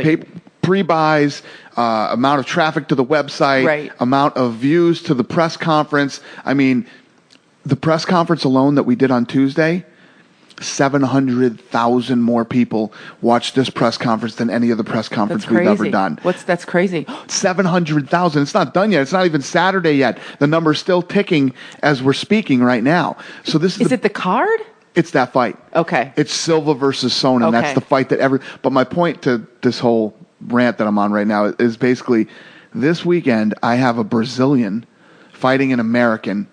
Pre-buys, amount of traffic to the website, amount of views to the press conference. I mean, the press conference alone that we did on Tuesday, 700,000 more people watched this press conference than any other press conference we've ever done. That's crazy. 700,000. It's not done yet. It's not even Saturday yet. The number's still ticking as we're speaking right now. So this is it the card? It's that fight. Okay. It's Silva versus Sonnen. Okay. That's the fight that But my point to this whole rant that I'm on right now is basically this weekend I have a Brazilian fighting an American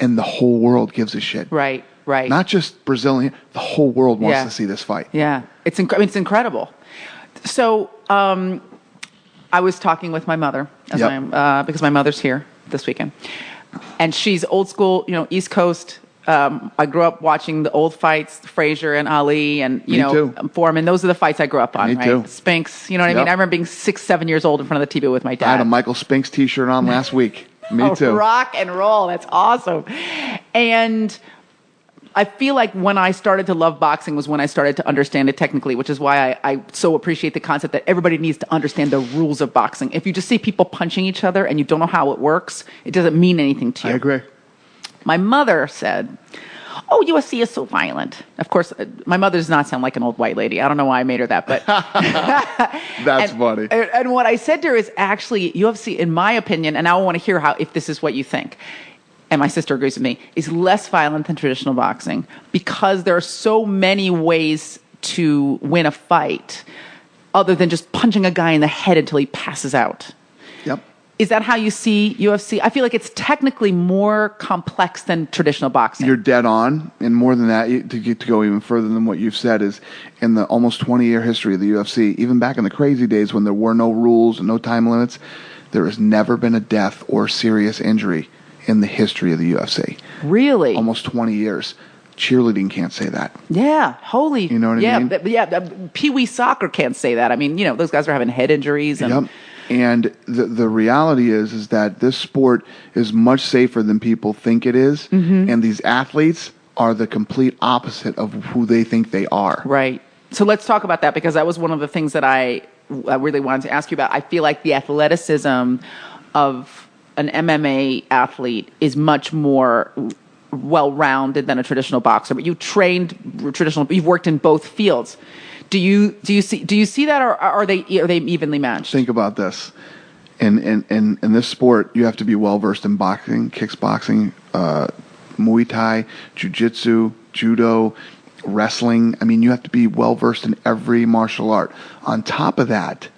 and the whole world gives a shit. Right. Not just Brazilian, the whole world wants to see this fight. Yeah. It's incredible. So I was talking with my mother because my mother's here this weekend. And she's old school, East Coast. I grew up watching the old fights, Frazier and Ali and, Foreman. Those are the fights I grew up on, Me too. Spinks, you know what I mean? I remember being 6-7 years old in front of the TV with my dad. I had a Michael Spinks t-shirt on last week. Me too. Rock and roll. That's awesome. And I feel like when I started to love boxing was when I started to understand it technically, which is why I so appreciate the concept that everybody needs to understand the rules of boxing. If you just see people punching each other and you don't know how it works, it doesn't mean anything to you. I agree. My mother said, "Oh, UFC is so violent." Of course, my mother does not sound like an old white lady. I don't know why I made her that, but that's funny. And what I said to her is actually UFC, in my opinion, and I want to hear if this is what you think. And my sister agrees with me, is less violent than traditional boxing because there are so many ways to win a fight other than just punching a guy in the head until he passes out. Yep. Is that how you see UFC? I feel like it's technically more complex than traditional boxing. You're dead on. And more than that, to go even further than what you've said, is in the almost 20-year history of the UFC, even back in the crazy days when there were no rules and no time limits, there has never been a death or serious injury in the history of the UFC. Really? Almost 20 years. Cheerleading can't say that. Yeah, holy. You know what I mean? Pee-wee soccer can't say that. I mean, those guys are having head injuries. And Yep. And the reality is that this sport is much safer than people think it is. And these athletes are the complete opposite of who they think they are. Right. So let's talk about that because that was one of the things that I really wanted to ask you about. I feel like the athleticism of an MMA athlete is much more well-rounded than a traditional boxer. But you trained you've worked in both fields. Do you see that, or are they evenly matched? Think about this. In this sport, you have to be well versed in boxing, kickboxing, Muay Thai, Jiu-jitsu, judo, wrestling. I mean, you have to be well versed in every martial art. On top of that,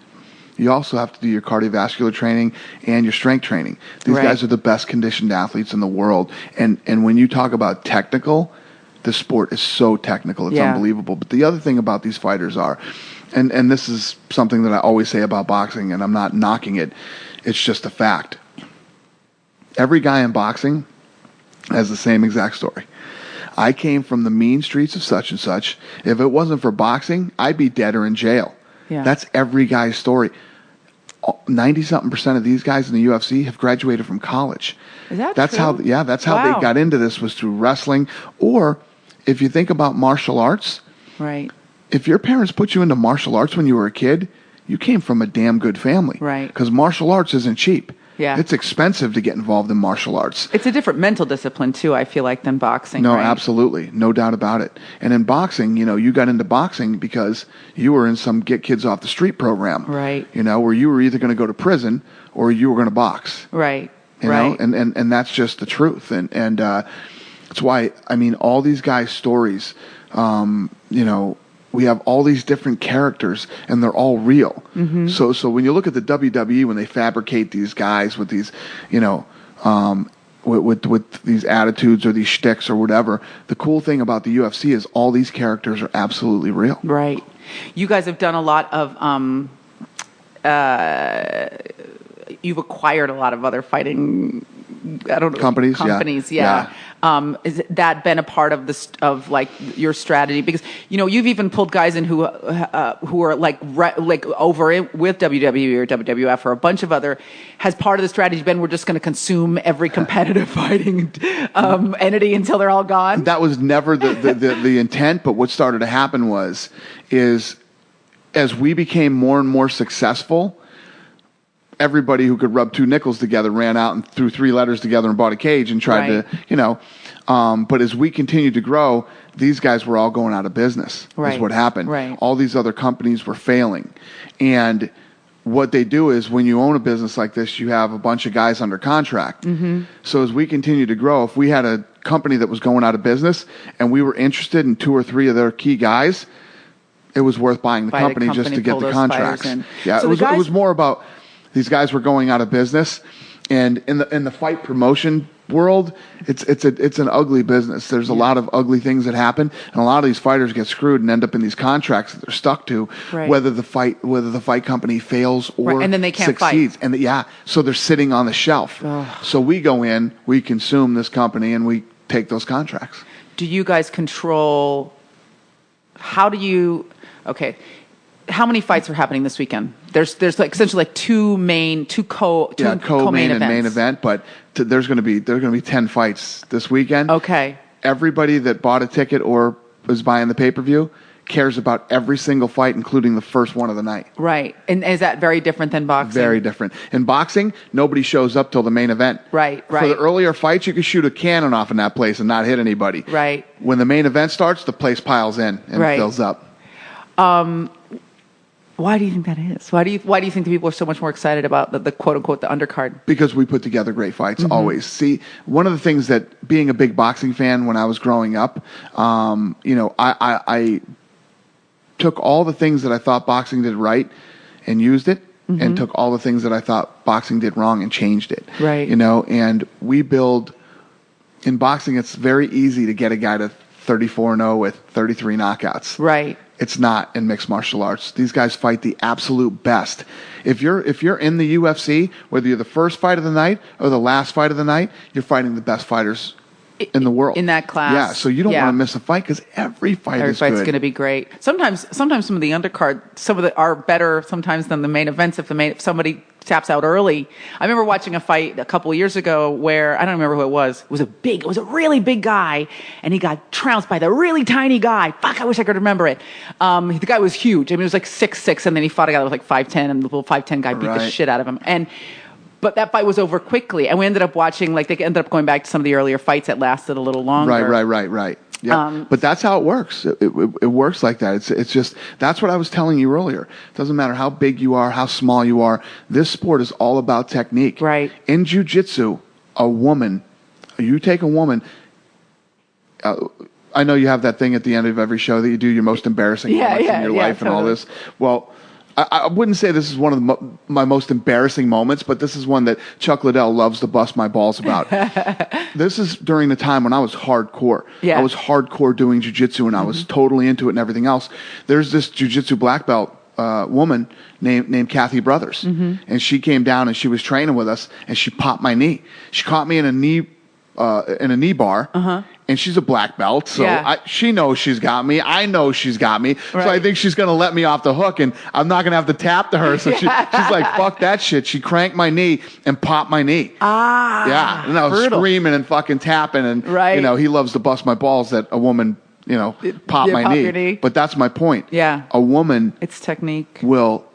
you also have to do your cardiovascular training and your strength training. These guys are the best conditioned athletes in the world. And when you talk about technical, the sport is so technical. It's unbelievable. But the other thing about these fighters and this is something that I always say about boxing, and I'm not knocking it. It's just a fact. Every guy in boxing has the same exact story. I came from the mean streets of such and such. If it wasn't for boxing, I'd be dead or in jail. Yeah. That's every guy's story. 90-something% of these guys in the UFC have graduated from college. Is that that's true? That's how Wow. they got into this, was through wrestling. Or if you think about martial arts, Right. if your parents put you into martial arts when you were a kid, you came from a damn good family. Right. Because martial arts isn't cheap. Yeah. It's expensive to get involved in martial arts. It's a different mental discipline too, I feel like, than boxing. No, right? absolutely. No doubt about it. And in boxing, you got into boxing because you were in some Get Kids Off the Street program. Right. Where you were either going to go to prison or you were going to box. Right. You know, and that's just the truth. And that's why, all these guys' stories, we have all these different characters, and they're all real. Mm-hmm. So when you look at the WWE, when they fabricate these guys with these, with these attitudes or these shticks or whatever, the cool thing about the UFC is all these characters are absolutely real. Right. You guys have done a lot of, you've acquired a lot of other fighting, companies. Yeah. Has that been a part of of your strategy? Because you've even pulled guys in who are like over it with WWE or WWF or a bunch of other. Has part of the strategy been we're just going to consume every competitive fighting entity until they're all gone? That was never the intent. But what started to happen is as we became more and more successful, everybody who could rub two nickels together ran out and threw three letters together and bought a cage and tried to, but as we continued to grow, these guys were all going out of business. Right. Is what happened. Right. All these other companies were failing. And what they do is when you own a business like this, you have a bunch of guys under contract. Mm-hmm. So as we continue to grow, if we had a company that was going out of business and we were interested in two or three of their key guys, it was worth buying the company just to get the contracts. Yeah, so it was more about these guys were going out of business, and in the fight promotion world, it's an ugly business. There's a lot of ugly things that happen, and a lot of these fighters get screwed and end up in these contracts that they're stuck to, whether the fight company fails or and then they can't succeeds. fight. And so they're sitting on the shelf. Ugh. So we go in, we consume this company, and we take those contracts. Do you guys control? How do you? Okay. How many fights are happening this weekend? There's essentially two co-main and main event, but there's going to be 10 fights this weekend. Okay. Everybody that bought a ticket or is buying the pay-per-view cares about every single fight, including the first one of the night. Right. And is that very different than boxing? Very different. In boxing, nobody shows up till the main event. Right. For the earlier fights, you could shoot a cannon off in that place and not hit anybody. Right. When the main event starts, the place piles in and fills up. Why do you think that is? Why do you think the people are so much more excited about the quote unquote the undercard? Because we put together great fights always. See, one of the things that being a big boxing fan when I was growing up, I took all the things that I thought boxing did right and used it, and took all the things that I thought boxing did wrong and changed it. Right. And we build in boxing. It's very easy to get a guy to 34-0 with 33 knockouts. Right. It's not in mixed martial arts. These guys fight the absolute best. If you're in the UFC, whether you're the first fight of the night or the last fight of the night, you're fighting the best fighters in the world. In that class. Yeah, so you don't want to miss a fight because every fight is good. Every fight's going to be great. Sometimes some of the undercard, are better sometimes than the main events if somebody taps out early. I remember watching a fight a couple of years ago where, I don't remember who it was. It was a really big guy, and he got trounced by the really tiny guy. Fuck, I wish I could remember it. The guy was huge. I mean, it was like 6'6", and then he fought a guy that was like 5'10", and the little 5'10" guy beat the shit out of him. But that fight was over quickly, and we ended up watching, they ended up going back to some of the earlier fights that lasted a little longer. Right. Yeah, but that's how it works. It works like that. It's just, that's what I was telling you earlier. It doesn't matter how big you are, how small you are. This sport is all about technique. Right. In jiu-jitsu, you take a woman, I know you have that thing at the end of every show that you do your most embarrassing moments in your life and all this. Well, I wouldn't say this is one of my most embarrassing moments, but this is one that Chuck Liddell loves to bust my balls about. This is during the time when I was hardcore. Yeah. I was hardcore doing jiu-jitsu, and I was totally into it and everything else. There's this jiu-jitsu black belt woman named Kathy Brothers, and she came down and she was training with us, and she popped my knee. She caught me in a knee bar. And she's a black belt, so she knows she's got me. I know she's got me. Right. So I think she's going to let me off the hook, and I'm not going to have to tap to her. So she's like, fuck that shit. She cranked my knee and popped my knee. Yeah. And I was screaming and fucking tapping. And, he loves to bust my balls that a woman, pop my knee. Your knee. But that's my point. Yeah. A woman it's technique. Will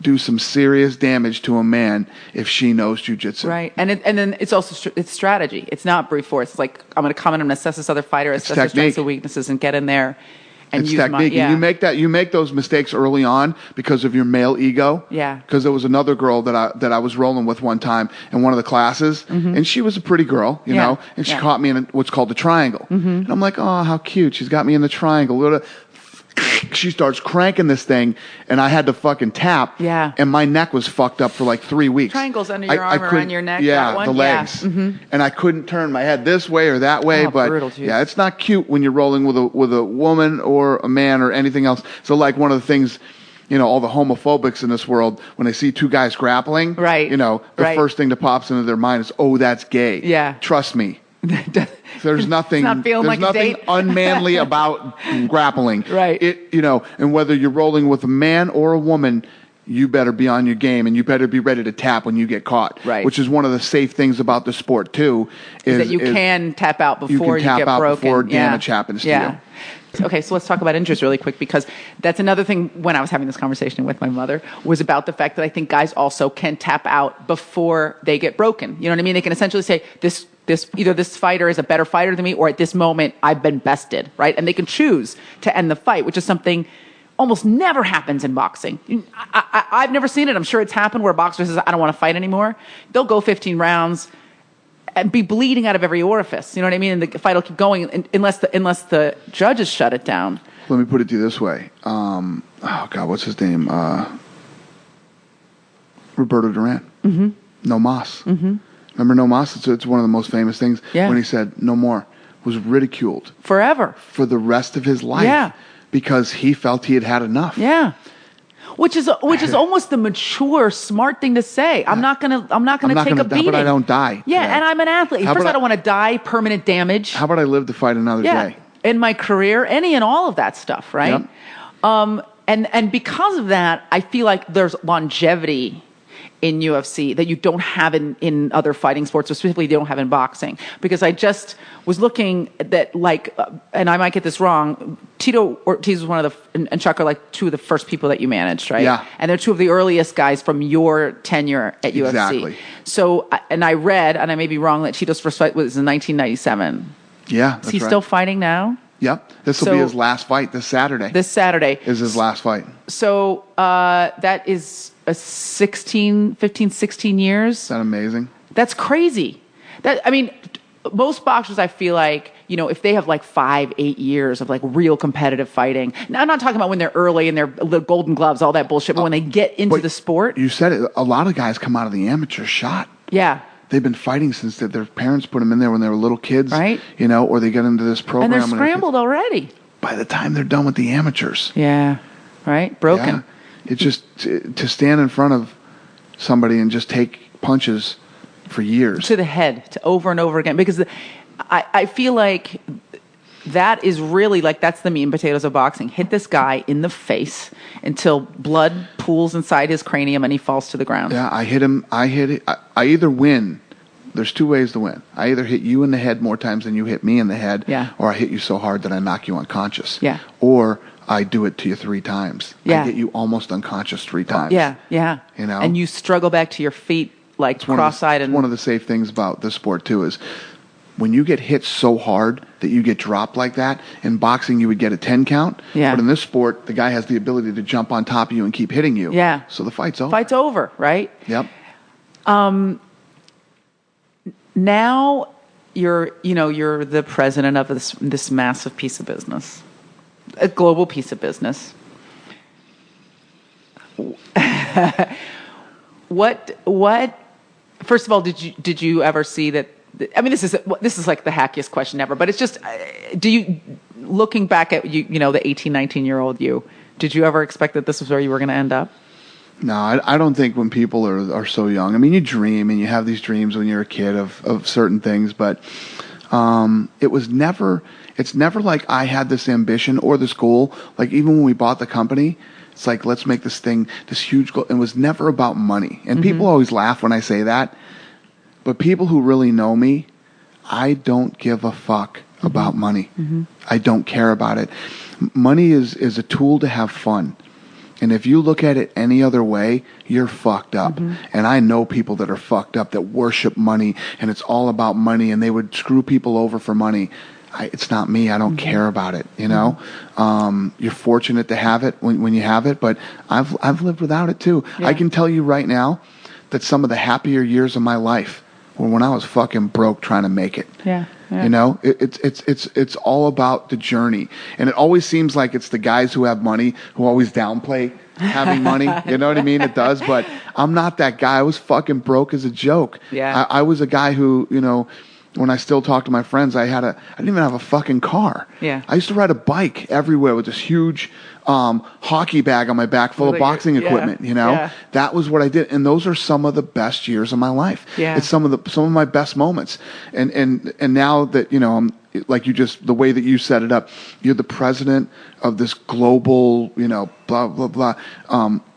do some serious damage to a man if she knows jiu-jitsu. Right. And then it's also it's strategy. It's not brute force. It's like, I'm going to come in and assess this other fighter, assess their strengths and weaknesses, and get in there and use technique. And you make those mistakes early on because of your male ego. Yeah. Because there was another girl that I was rolling with one time in one of the classes, and she was a pretty girl, you know, and she caught me in what's called the triangle. And I'm like, oh, how cute. She's got me in the triangle. She starts cranking this thing, and I had to fucking tap. Yeah. And my neck was fucked up for like 3 weeks. Triangles under your arm, around your neck. Yeah, that one? the legs. And I couldn't turn my head this way or that way. But brutal, it's not cute when you're rolling with a woman or a man or anything else. So like one of the things, all the homophobics in this world, when they see two guys grappling, right? The first thing that pops into their mind is, oh, that's gay. Yeah. Trust me. There's nothing unmanly about grappling. Right. And whether you're rolling with a man or a woman, you better be on your game, and you better be ready to tap when you get caught. Right. Which is one of the safe things about the sport too. Is that you can tap out before you get broken. Before damage happens to you. Okay, so let's talk about injuries really quick, because that's another thing when I was having this conversation with my mother was about the fact that I think guys also can tap out before they get broken. You know what I mean? They can essentially say, either this fighter is a better fighter than me, or at this moment I've been bested, right? And they can choose to end the fight, which is something almost never happens in boxing. I've never seen it. I'm sure it's happened where a boxer says, I don't want to fight anymore. They'll go 15 rounds and be bleeding out of every orifice. You know what I mean? And the fight will keep going unless the judges shut it down. Let me put it to you this way. Oh, God, what's his name? Roberto Duran. No Mas. Remember No Mas? It's one of the most famous things. Yeah. When he said, no more, was ridiculed. Forever. For the rest of his life. Yeah. Because he felt he had had enough. Yeah. Which is almost the mature, smart thing to say. I'm not gonna take a beating. How about I don't die? Yeah, and I'm an athlete. First, I don't want to die, permanent damage. How about I live to fight another day? In my career, any and all of that stuff, right? Yep. And because of that, I feel like there's longevity in UFC that you don't have in other fighting sports, or specifically you don't have in boxing. Because I just was looking that, and I might get this wrong, Tito Ortiz was one of and Chuck are like two of the first people that you managed, right? Yeah. And they're two of the earliest guys from your tenure at UFC. Exactly. So, and I read, and I may be wrong, that Tito's first fight was in 1997. Yeah, that's Is he still fighting now? Yep. This will be his last fight this Saturday. This Saturday. Is his last fight. So that is a 15, 16 years. Is that amazing? That's crazy. Most boxers, I feel like, if they have 5-8 years of real competitive fighting. Now, I'm not talking about when they're early and they're golden gloves, all that bullshit, but when they get into the sport. You said it. A lot of guys come out of the amateur shot. Yeah. They've been fighting since their parents put them in there when they were little kids. Right. Or they get into this program. And they're scrambled already. By the time they're done with the amateurs. Yeah. Right? Broken. Yeah. It's just to stand in front of somebody and just take punches for years. To the head, to over and over again. Because I feel like that is really that's the meat and potatoes of boxing. Hit this guy in the face until blood pools inside his cranium and he falls to the ground. Yeah, I hit him. I either win. There's two ways to win. I either hit you in the head more times than you hit me in the head, or I hit you so hard that I knock you unconscious. Yeah. Or I do it to you 3 times. Yeah. I get you almost unconscious 3 times. Yeah, yeah. And you struggle back to your feet cross-eyed. One of the safe things about this sport too is when you get hit so hard that you get dropped like that, in boxing you would get a 10 count. Yeah. But in this sport, the guy has the ability to jump on top of you and keep hitting you. Yeah. So the fight's over. Fight's over, right? Yep. Now you're the president of this massive piece of business, a global piece of business. What? First of all, did you ever see that? I mean, this is like the hackiest question ever, but it's just, looking back at the 18, 19-year-old you, Did you ever expect that this was where you were going to end up? No, I don't think when people are so young. I mean, you dream and you have these dreams when you're a kid of certain things, but it's never like I had this ambition or this goal. Like even when we bought the company, it's like, let's make this thing, this huge goal. It was never about money. And people always laugh when I say that, but people who really know me, I don't give a fuck about money. I don't care about it. Money is a tool to have fun. And if you look at it any other way, you're fucked up. And I know people that are fucked up that worship money and it's all about money and they would screw people over for money. It's not me. I don't care about it. You know, you're fortunate to have it when you have it, but I've lived without it too. Yeah. I can tell you right now that some of the happier years of my life were when I was fucking broke trying to make it. Yeah. You know, it's all about the journey. And it always seems like it's the guys who have money who always downplay having money. You know what I mean? It does. But I'm not that guy. I was fucking broke as a joke. Yeah. I was a guy who, you know, when I still talk to my friends, I didn't even have a fucking car. Yeah. I used to ride a bike everywhere with this huge hockey bag on my back full of boxing equipment, you know? Yeah. That was what I did. And those are some of the best years of my life. Yeah. It's some of my best moments. And now that, you know, I'm like the way that you set it up, you're the president of this global, you know, blah, blah, blah.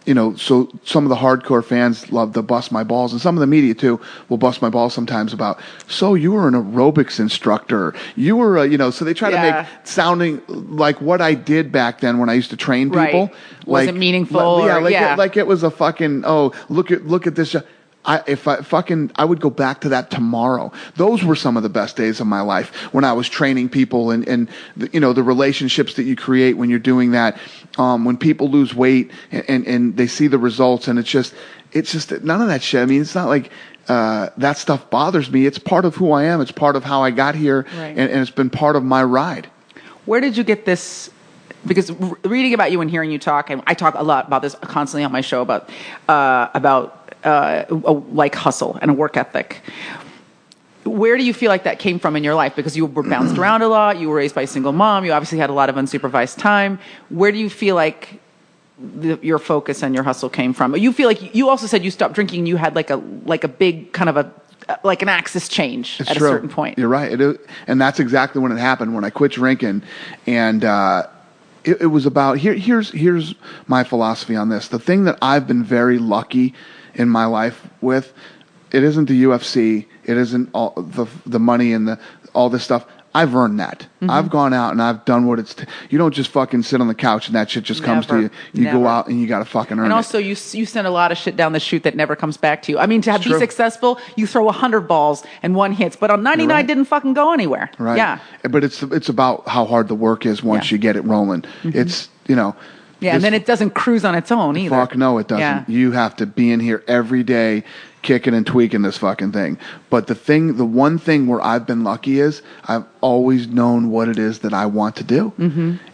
You know, so some of the hardcore fans love to bust my balls, and some of the media too will bust my balls sometimes about, so you were an aerobics instructor. You were, you know, so they try to make sounding like what I did back then when I used to train people. Right. Wasn't meaningful. Like it was a fucking, look at this. I would go back to that tomorrow. Those were some of the best days of my life when I was training people and you know, the relationships that you create when you're doing that. When people lose weight and they see the results, and it's just none of that shit. I mean, it's not like that stuff bothers me. It's part of who I am. It's part of how I got here, and it's been part of my ride. Where did you get this? Because reading about you and hearing you talk, and I talk a lot about this constantly on my show about like hustle and a work ethic. Where do you feel like that came from in your life? Because you were bounced around a lot. You were raised by a single mom. You obviously had a lot of unsupervised time. Where do you feel like your focus and your hustle came from? You feel like you also said you stopped drinking. You had like a big kind of like an axis change at a certain point. You're right. And that's exactly when it happened, when I quit drinking. And it was about, here's my philosophy on this. The thing that I've been very lucky in my life with, it isn't the UFC, it isn't all the money and all this stuff. I've earned that. I've gone out and I've done what you don't just fucking sit on the couch and that shit just comes to you. You go out and you got to fucking earn it. And also you send a lot of shit down the chute that never comes back to you. I mean, to be successful, you throw 100 balls and one hits, but on 99 didn't fucking go anywhere. Right. Yeah. But it's about how hard the work is once you get it rolling. It's, you know. Yeah, and then it doesn't cruise on its own either. Fuck no, it doesn't. Yeah. You have to be in here every day kicking and tweaking this fucking thing. But the one thing where I've been lucky is I've always known what it is that I want to do.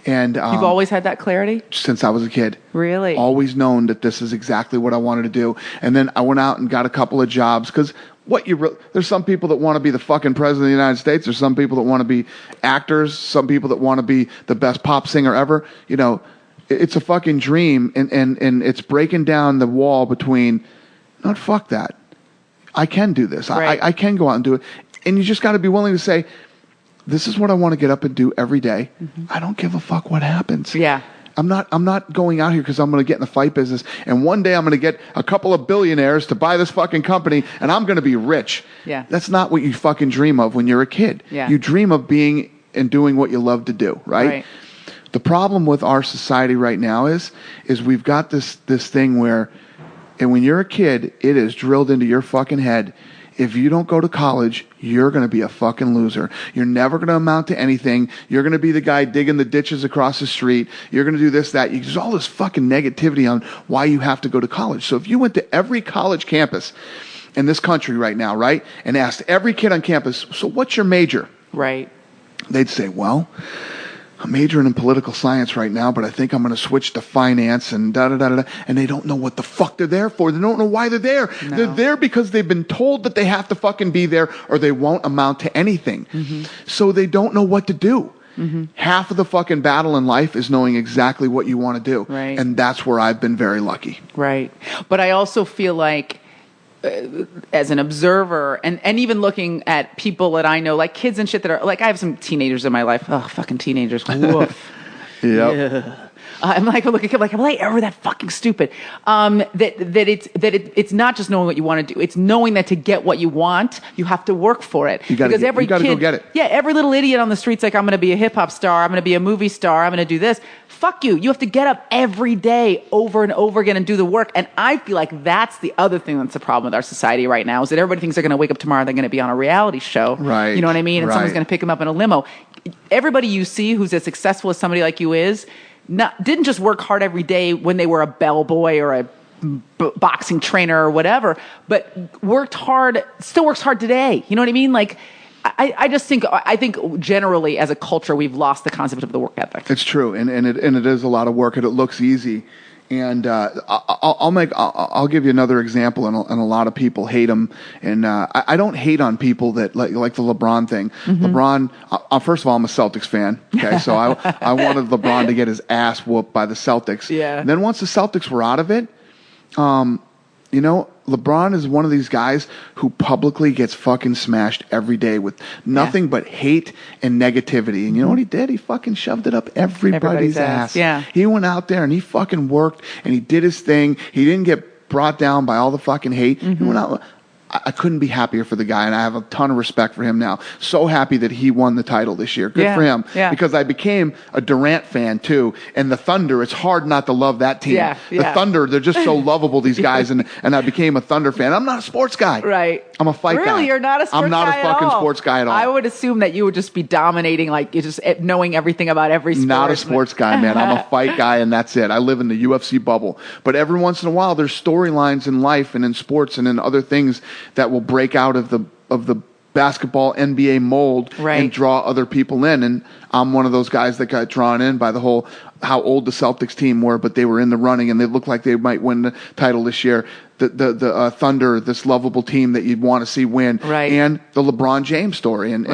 And you've always had that clarity? Since I was a kid. Really? Always known that this is exactly what I wanted to do. And then I went out and got a couple of jobs because there's some people that want to be the fucking president of the United States. There's some people that want to be actors. Some people that want to be the best pop singer ever. You know, it's a fucking dream, and it's breaking down the wall between, not fuck that. I can do this. Right. I can go out and do it. And you just got to be willing to say, this is what I want to get up and do every day. I don't give a fuck what happens. Yeah. I'm not going out here because I'm going to get in the fight business, and one day I'm going to get a couple of billionaires to buy this fucking company, and I'm going to be rich. Yeah. That's not what you fucking dream of when you're a kid. Yeah. You dream of being and doing what you love to do, right? The problem with our society right now is we've got this thing where, and when you're a kid, it is drilled into your fucking head, if you don't go to college, you're going to be a fucking loser. You're never going to amount to anything. You're going to be the guy digging the ditches across the street. You're going to do this, that. There's all this fucking negativity on why you have to go to college. So if you went to every college campus in this country right now, right, and asked every kid on campus, so what's your major? Right. They'd say, well, I'm majoring in political science right now, but I think I'm going to switch to finance and da-da-da-da-da. And they don't know what the fuck they're there for. They don't know why they're there. No. They're there because they've been told that they have to fucking be there or they won't amount to anything. So they don't know what to do. Half of the fucking battle in life is knowing exactly what you want to do. Right. And that's where I've been very lucky. Right. But I also feel like, as an observer and even looking at people that I know, like kids and shit that are like, I have some teenagers in my life. Oh, fucking teenagers. Woof. Yep. Yeah. I'm like, looking at like, am I ever that fucking stupid? It's not just knowing what you want to do. It's knowing that to get what you want, you have to work for it. You gotta go get it. Yeah, every little idiot on the street's like, I'm going to be a hip hop star. I'm going to be a movie star. I'm going to do this. Fuck you. You have to get up every day over and over again and do the work. And I feel like that's the other thing that's the problem with our society right now is that everybody thinks they're going to wake up tomorrow and they're going to be on a reality show. Right. You know what I mean? And someone's going to pick them up in a limo. Everybody you see who's as successful as somebody like you is, didn't just work hard every day when they were a bellboy or a boxing trainer or whatever, but still works hard today. You know what I mean? Like, I think generally as a culture, we've lost the concept of the work ethic. It's true. And it is a lot of work and it looks easy. And I'll give you another example, and a lot of people hate him. And I don't hate on people that like the LeBron thing. LeBron, first of all, I'm a Celtics fan. Okay, so I wanted LeBron to get his ass whooped by the Celtics. Yeah. And then once the Celtics were out of it, LeBron is one of these guys who publicly gets fucking smashed every day with nothing but hate and negativity. And you know what he did? He fucking shoved it up everybody's ass. Yeah. He went out there and he fucking worked and he did his thing. He didn't get brought down by all the fucking hate. He went out. I couldn't be happier for the guy, and I have a ton of respect for him now. So happy that he won the title this year. Good for him. Yeah. Because I became a Durant fan, too. And the Thunder, it's hard not to love that team. Yeah. The Thunder, they're just so lovable, these guys, and I became a Thunder fan. I'm not a sports guy. Right. I'm a fight guy. Really? You're not a sports guy? I'm not a fucking sports guy at all. I would assume that you would just be dominating, like, you just knowing everything about every sport. Not a sports guy, man. I'm a fight guy, and that's it. I live in the UFC bubble. But every once in a while, there's storylines in life and in sports and in other things that will break out of the basketball NBA mold and draw other people in. And I'm one of those guys that got drawn in by the whole how old the Celtics team were, but they were in the running and they looked like they might win the title this year. The Thunder, this lovable team that you'd want to see win, and the LeBron James story, and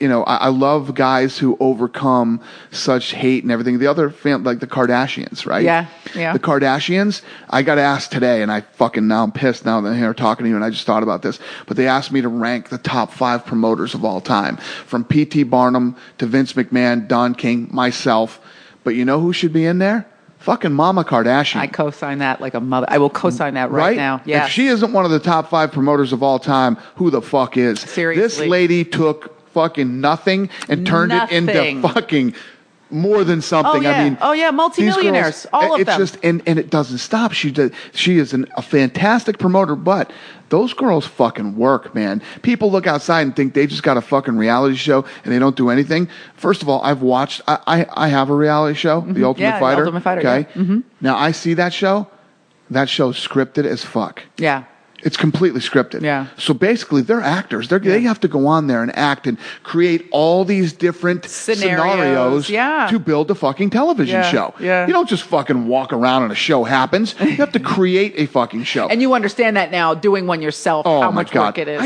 you know, I love guys who overcome such hate and everything. The other like the Kardashians, right? Yeah. The Kardashians. I got asked today, and now I'm pissed now that I'm here talking to you, and I just thought about this. But they asked me to rank the top 5 promoters of all time, from P.T. Barnum to Vince McMahon, Don King, myself. But you know who should be in there? Fucking Mama Kardashian. I co-sign that like a mother. I will co-sign that right now. Yeah. If she isn't one of the top 5 promoters of all time, who the fuck is? Seriously. This lady took fucking nothing and turned it into fucking more than something. I mean, multimillionaires, all of them. Just and it doesn't stop. She is a fantastic promoter, but those girls fucking work, man. People look outside and think they just got a fucking reality show and they don't do anything. First of all, I've watched. I have a reality show, The Ultimate Fighter. The Ultimate Fighter. Okay. Yeah. Now I see that show. That show's scripted as fuck. Yeah. It's completely scripted. Yeah. So basically, they're actors. They have to go on there and act and create all these different scenarios to build a fucking television show. Yeah. You don't just fucking walk around and a show happens. You have to create a fucking show. And you understand that now, doing one yourself, how much work it is.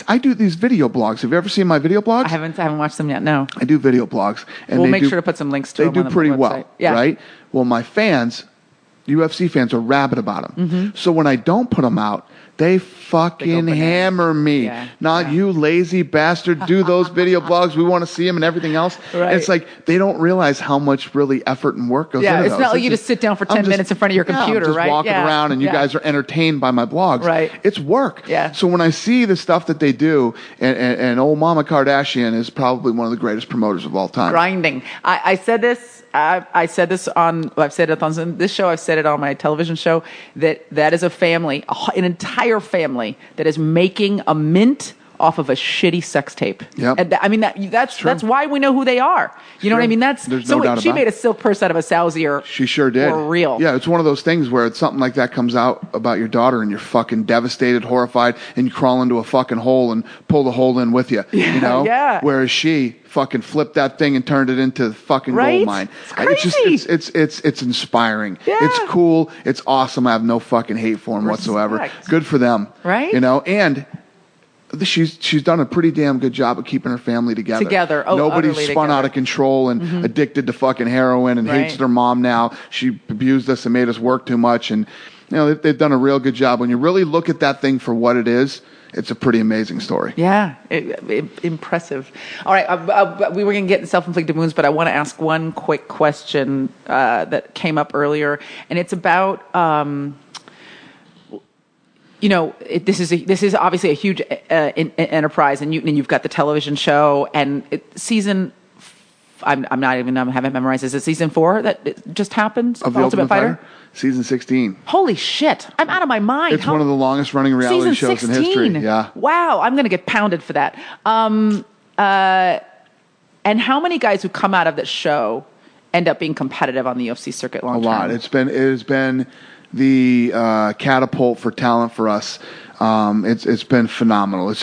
I do these video blogs. Have you ever seen my video blogs? I haven't watched them yet. No. I do video blogs, and we'll make sure to put some links to them. They do pretty well, yeah. right? Well, my fans, UFC fans, are rabid about them. So when I don't put them out, they fucking hammer me. You lazy bastard. Do those video blogs. We want to see them and everything else. Right. It's like they don't realize how much really effort and work goes into those. It's not like you just sit down for 10 minutes in front of your computer, I'm just walking around and you guys are entertained by my blogs. Right. It's work. Yeah. So when I see the stuff that they do, and old Mama Kardashian is probably one of the greatest promoters of all time. Grinding. I said this. I said this I've said it on this show, I've said it on my television show, that is a family, an entire family that is making a mint off of a shitty sex tape. Yep. And I mean, that's why we know who they are. You know what I mean? There's no doubt she about made a silk purse out of a sow's ear. She sure did. For real. Yeah, it's one of those things where it's something like that comes out about your daughter and you're fucking devastated, horrified, and you crawl into a fucking hole and pull the hole in with you. You know? Yeah. Whereas she fucking flipped that thing and turned it into fucking gold mine. It's crazy. It's inspiring. Yeah. It's cool. It's awesome. I have no fucking hate for them whatsoever. Good for them. Right? You know, and she's done a pretty damn good job of keeping her family together. Nobody's spun out of control and addicted to fucking heroin and hates their mom now. She abused us and made us work too much, and they've done a real good job. When you really look at that thing for what it is, it's a pretty amazing story. Yeah, impressive. All right, we were going to get self-inflicted wounds, but I want to ask one quick question that came up earlier, and it's about. This is obviously a huge enterprise, and you've got the television show and season. I haven't memorized. Is it season 4 that it just happened? Of the Ultimate Fighter? Season 16. Holy shit! I'm out of my mind. It's one of the longest running reality shows in history. Yeah. Wow, I'm going to get pounded for that. And how many guys who come out of that show end up being competitive on the UFC circuit long term? A lot. It has been the catapult for talent for us. It's been phenomenal.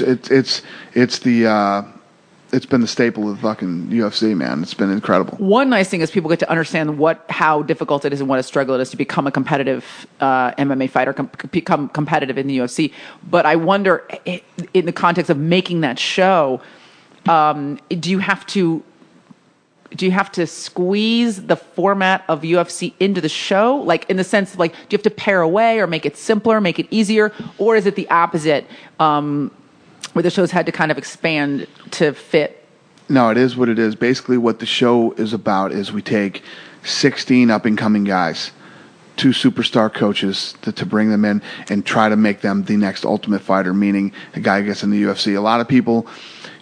It's been the staple of the fucking UFC, man. It's been incredible. One nice thing is people get to understand how difficult it is and what a struggle it is to become a competitive MMA fighter, become competitive in the UFC. But I wonder, in the context of making that show, do you have to squeeze the format of UFC into the show? Like, in the sense of, like, do you have to pare away or make it simpler, make it easier? Or is it the opposite, where the show's had to kind of expand to fit? No, it is what it is. Basically, what the show is about is we take 16 up-and-coming guys, 2 superstar coaches to bring them in and try to make them the next Ultimate Fighter, meaning a guy gets in the UFC. A lot of people,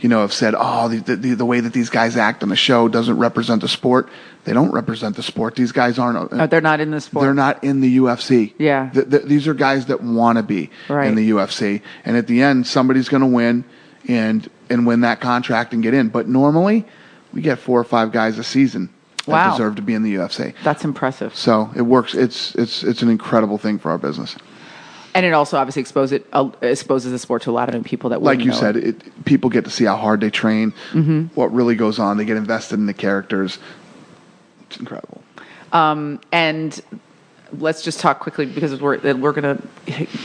have said, the way that these guys act on the show doesn't represent the sport. They don't represent the sport. These guys aren't. They're not in the sport. They're not in the UFC. Yeah. These are guys that want to be in the UFC. And at the end, somebody's going to win and win that contract and get in. But normally, we get 4 or 5 guys a season that deserve to be in the UFC. That's impressive. So it works. It's an incredible thing for our business. And it also obviously exposes the sport to a lot of new people that wouldn't like you know said, people get to see how hard they train, what really goes on. They get invested in the characters. It's incredible. And let's just talk quickly, because we're going to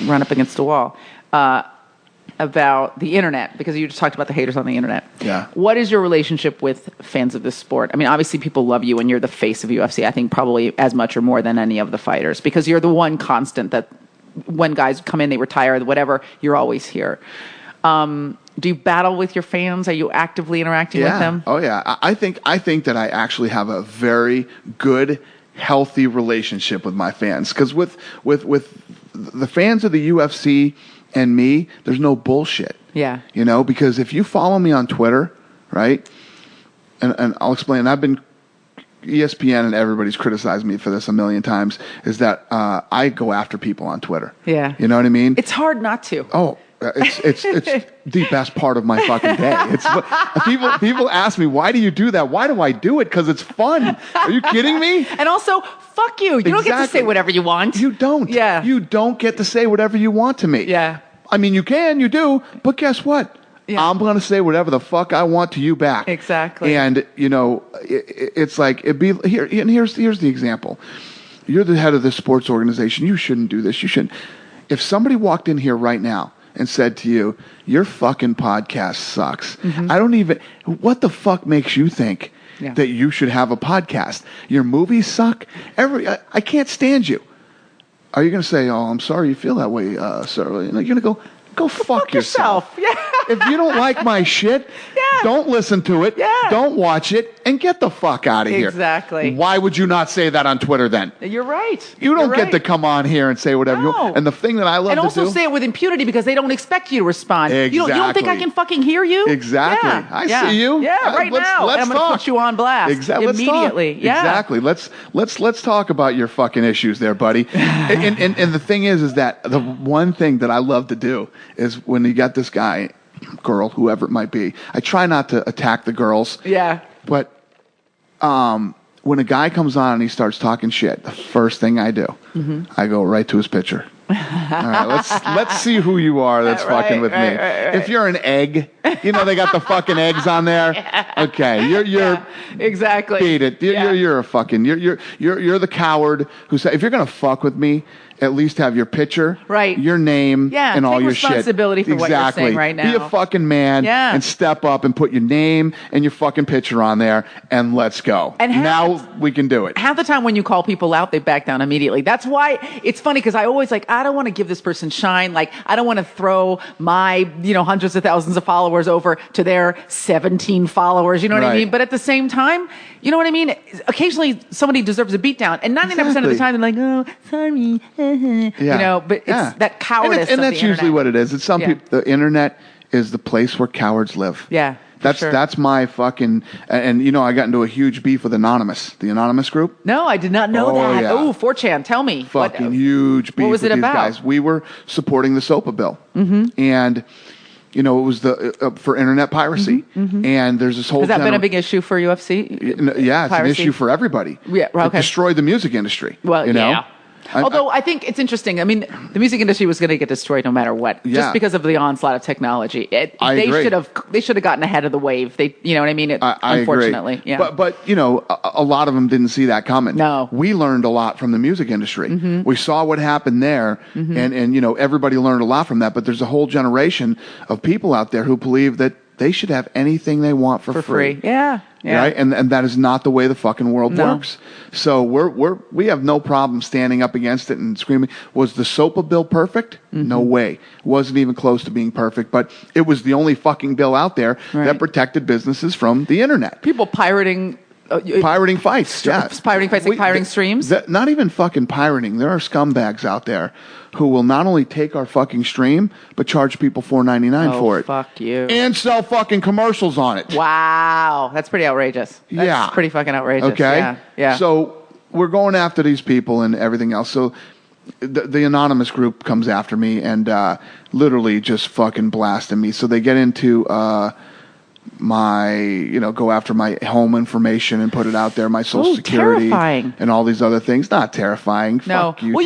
run up against the wall, about the internet, because you just talked about the haters on the internet. Yeah. What is your relationship with fans of this sport? I mean, obviously people love you and you're the face of UFC. I think probably as much or more than any of the fighters, because you're the one constant that when guys come in, they retire, whatever, you're always here. Do you battle with your fans? Are you actively interacting with them? Oh yeah. I think that I actually have a very good, healthy relationship with my fans, because with the fans of the UFC and me, there's no bullshit. Yeah. Because if you follow me on Twitter, right, and I'll explain. I've been ESPN and everybody's criticized me for this a million times, is that I go after people on Twitter. Yeah. You know what I mean? It's hard not to. Oh, it's the best part of my fucking day. It's people ask me, why do you do that? Why do I do it? Because it's fun. Are you kidding me? And also, fuck you. You don't get to say whatever you want. You don't. Yeah. You don't get to say whatever you want to me. Yeah. I mean, you do, but guess what? Yeah. I'm going to say whatever the fuck I want to you back. Exactly. And, it's like, here's the example. You're the head of this sports organization. You shouldn't do this. You shouldn't. If somebody walked in here right now and said to you, your fucking podcast sucks. What the fuck makes you think that you should have a podcast? Your movies suck. I can't stand you. Are you going to say, oh, I'm sorry you feel that way, sir? You're going to go fuck yourself. Yeah. If you don't like my shit, don't listen to it. Yeah. Don't watch it, and get the fuck out of here. Exactly. Why would you not say that on Twitter then? You're right. You don't get to come on here and say whatever you want. And the thing that I love to do... And also say it with impunity, because they don't expect you to respond. Exactly. You don't think I can fucking hear you? Exactly. Yeah. I see you. Yeah, right now. Let's and I'm going to put you on blast immediately. Yeah. Exactly. Let's talk about your fucking issues there, buddy. and the thing is that the one thing that I love to do is when you got this guy, girl, whoever it might be, I try not to attack the girls. Yeah. But when a guy comes on and he starts talking shit, the first thing I do, I go right to his picture. All right, let's see who you are that's fucking with me. Right. If you're an egg, they got the fucking eggs on there. Okay, you're exactly. Beat it. You're a fucking you're the coward who said, if you're gonna fuck with me, at least have your picture, right, your name, and all your shit. Take responsibility for what you're saying right now. Be a fucking man and step up and put your name and your fucking picture on there, and let's go. And now we can do it. Half the time when you call people out, they back down immediately. That's why it's funny, because I always I don't want to give this person shine. Like, I don't want to throw my, hundreds of thousands of followers over to their 17 followers. You know what I mean? But at the same time, you know what I mean? Occasionally somebody deserves a beatdown, and 99% of the time they're like, oh, sorry. But it's that cowardice. And that's usually what it is. It's some people, the internet is the place where cowards live. Yeah. That's my fucking, and I got into a huge beef with Anonymous, the Anonymous group. No, I did not know that. Yeah. Oh, 4chan, tell me. Fucking huge beef with these guys. We were supporting the SOPA bill. And it was for internet piracy. And there's this whole... Has that been a big issue for UFC? Yeah, it's an issue for everybody. Yeah, okay. It destroyed the music industry. Well, yeah. Although I think it's interesting. I mean, the music industry was going to get destroyed no matter what, just because of the onslaught of technology. They should have gotten ahead of the wave. You know what I mean? Unfortunately, agree. Yeah. But a lot of them didn't see that coming. No, we learned a lot from the music industry. We saw what happened there, and everybody learned a lot from that. But there's a whole generation of people out there who believe that they should have anything they want for free. Yeah. Right? And that is not the way the fucking world works. So we have no problem standing up against it and screaming. Was the SOPA bill perfect? No way. It wasn't even close to being perfect, but it was the only fucking bill out there that protected businesses from the internet. People pirating fights. Pirating fights, like pirating streams? Not even fucking pirating. There are scumbags out there who will not only take our fucking stream, but charge people $4.99 for it. Fuck you. And sell fucking commercials on it. Wow. That's pretty outrageous. That's pretty fucking outrageous. Okay? Yeah. So we're going after these people and everything else. So the Anonymous group comes after me and literally just fucking blasting me. So they get into... go after my home information and put it out there, my social security, terrifying. And all these other things. Not terrifying. No. Fuck you. Well,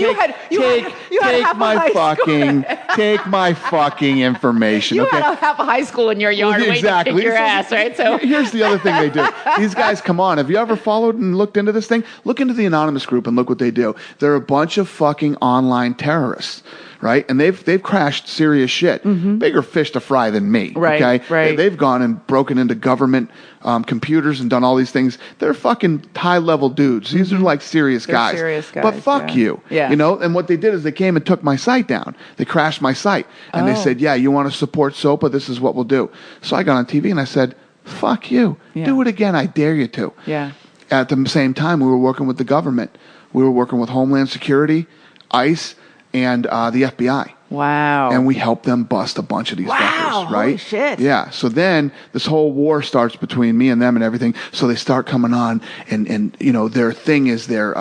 Take my fucking information. You had half a high school in your yard waiting to kick your ass, right? So here's the other thing they do. These guys come on. Have you ever followed and looked into this thing? Look into the Anonymous group and look what they do. They're a bunch of fucking online terrorists. Right? And they've crashed serious shit. Bigger fish to fry than me. Right. They've gone and broken into government computers and done all these things. They're fucking high-level dudes. These are like serious guys. But fuck you. Yeah. And what they did is they came and took my site down. They crashed my site. And they said, you want to support SOPA? This is what we'll do. So I got on TV and I said, fuck you. Yeah. Do it again. I dare you to. Yeah. At the same time, we were working with the government. We were working with Homeland Security, ICE, and the FBI. Wow. And we helped them bust a bunch of these fuckers, right? Holy shit. Yeah. So then this whole war starts between me and them and everything. So they start coming on and their thing is their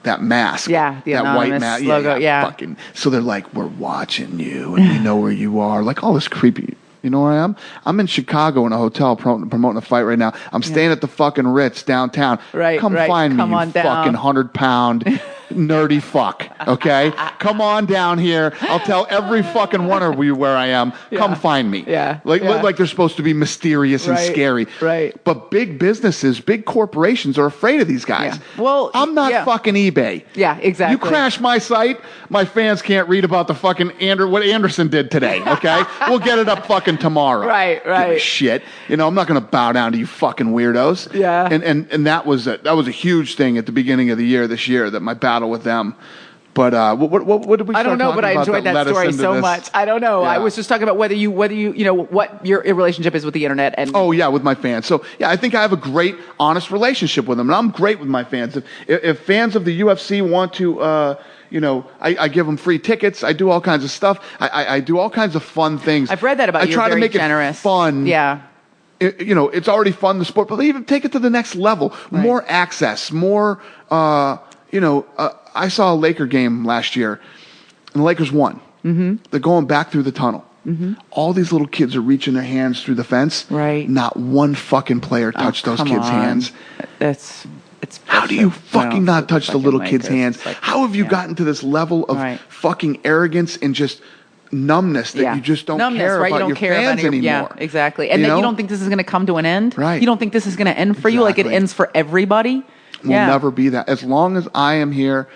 that mask. Yeah, the that white mask logo. Yeah. Fucking. So they're like, we're watching you and we know where you are. Like all this creepy. You know where I am? I'm in Chicago in a hotel promoting a fight right now. I'm staying at the fucking Ritz downtown. Right. Come find me, you fucking 100-pound nerdy fuck. Okay? Come on down here. I'll tell every fucking one of you where I am. Come find me. Yeah. Like they're supposed to be mysterious and scary. Right. But big businesses, big corporations are afraid of these guys. Yeah. Well, I'm not fucking eBay. Yeah, exactly. You crash my site, my fans can't read about the fucking what Anderson did today. Okay? We'll get it up fucking tomorrow. Right. Give a shit. I'm not going to bow down to you fucking weirdos. Yeah. And that was a huge thing at the beginning of the year this year, that my battle with them. But what did we? I don't know, but I enjoyed that story so much. I don't know. I was just talking about whether you what your relationship is with the internet and. Oh yeah, with my fans. So yeah, I think I have a great, honest relationship with them, and I'm great with my fans. If fans of the UFC want to. I give them free tickets. I do all kinds of stuff. I do all kinds of fun things. I've read that about you. I try to make generous. it fun. Yeah. It's already fun, the sport, but even take it to the next level. Right. More access, more, I saw a Laker game last year, and the Lakers won. Mm-hmm. They're going back through the tunnel. Mm-hmm. All these little kids are reaching their hands through the fence. Right. Not one fucking player touched those kids' hands. How do you fucking not touch the little kids' hands? How have you gotten to this level of fucking arrogance and just numbness that you just don't care about your fans anymore? Yeah, exactly. And then you don't think this is going to come to an end? Right. You don't think this is going to end for you like it ends for everybody? Will never be that. As long as I am here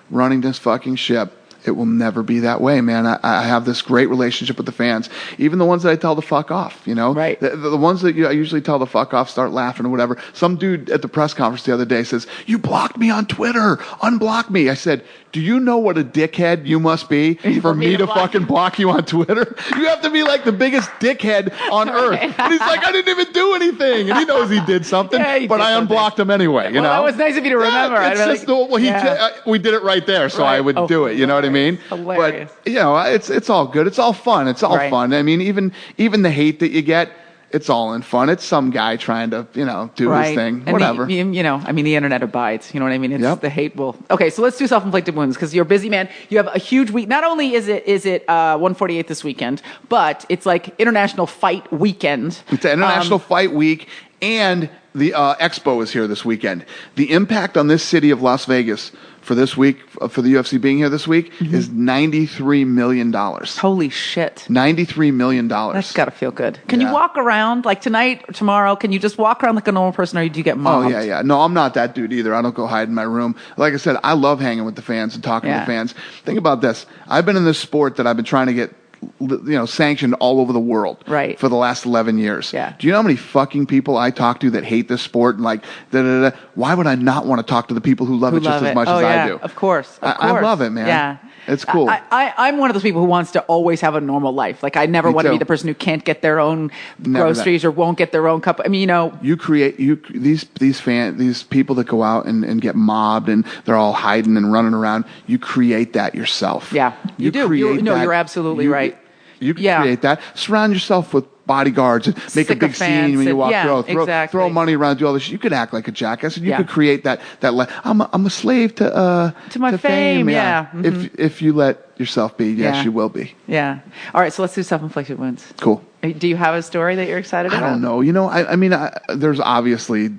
running this fucking ship, It will never be that way, man. I have this great relationship with the fans, even the ones that I tell to fuck off, you know? Right. The ones that I usually tell to fuck off, start laughing or whatever. Some dude at the press conference the other day says, "You blocked me on Twitter. Unblock me." I said, "Do you know what a dickhead you must be for me to fucking block you on Twitter? You have to be like the biggest dickhead on earth." And he's like, "I didn't even do anything." And he knows he did something, but I unblocked him anyway, you know? That was nice of you to remember. It's just, we did it right there, so I would do it, you know what I mean? Hilarious. But, you know, it's all good. It's all fun. It's all fun. I mean, even the hate that you get, it's all in fun. It's some guy trying to, you know, do his thing. And whatever. You know, I mean, the internet abides. You know what I mean? It's the hate will. Okay, so let's do self-inflicted wounds because you're a busy man. You have a huge week. Not only is it 148 this weekend, but it's like International Fight Weekend. It's an International Fight Week, and the Expo is here this weekend. The impact on this city of Las Vegas for this week, for the UFC being here this week, is $93 million. Holy shit. $93 million. That's got to feel good. Can you walk around, like tonight or tomorrow, can you just walk around like a normal person or do you get mobbed? Oh, yeah. No, I'm not that dude either. I don't go hide in my room. Like I said, I love hanging with the fans and talking to the fans. Think about this. I've been in this sport that I've been trying to get, you know, sanctioned all over the world for the last 11 years. Yeah. Do you know how many fucking people I talk to that hate this sport and like, why would I not want to talk to the people who love it just as much as I do? Of course. I love it, man. Yeah. It's cool. I'm one of those people who wants to always have a normal life. Like I never want to be the person who can't get their own groceries or won't get their own cup. I mean, you know, you create these people that go out and get mobbed and they're all hiding and running around. You create that yourself. Yeah, you do. You're absolutely right. You can create that. Surround yourself with bodyguards and make a big scene when you walk through. Throw money around, do all this. You could act like a jackass, and you could create that. I'm a slave to my fame. Yeah. Mm-hmm. If you let yourself be, yes, you will be. Yeah. All right. So let's do self-inflicted wounds. Cool. Do you have a story that you're excited about? I don't know. You know, I mean, there's obviously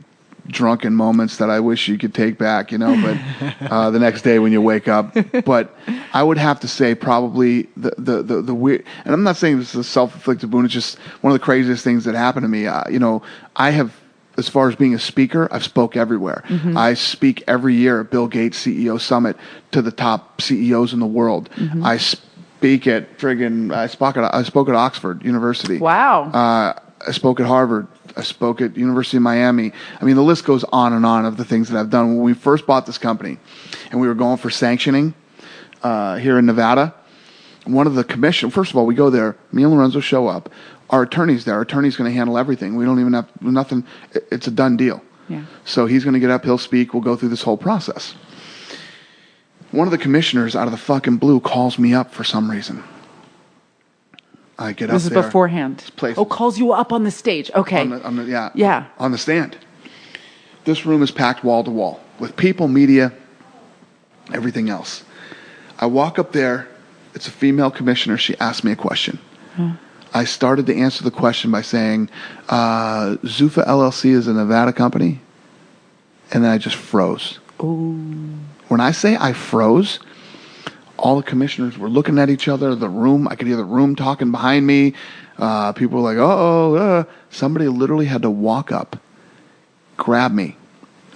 drunken moments that I wish you could take back, you know, but the next day when you wake up. But I would have to say probably the weird, and I'm not saying this is a self-inflicted wound, it's just one of the craziest things that happened to me. You know, I have, as far as being a speaker, I've spoke everywhere. Mm-hmm. I speak every year at Bill Gates CEO Summit to the top CEOs in the world. Mm-hmm. I speak at I spoke at Oxford University. Wow. I spoke at Harvard. I spoke at University of Miami. I mean, the list goes on and on of the things that I've done. When we first bought this company and we were going for sanctioning here in Nevada, one of the first of all, we go there, me and Lorenzo show up. Our attorney's there. Our attorney's going to handle everything. We don't even have nothing. It's a done deal. Yeah. So he's going to get up, he'll speak, we'll go through this whole process. One of the commissioners out of the fucking blue calls me up for some reason. I get up there. This is beforehand. Calls you up on the stage. Okay. On the stand. This room is packed wall to wall with people, media, everything else. I walk up there. It's a female commissioner. She asked me a question. I started to answer the question by saying, Zuffa LLC is a Nevada company. And then I just froze. Ooh. When I say I froze, all the commissioners were looking at each other. The room, I could hear the room talking behind me. People were like, somebody literally had to walk up, grab me,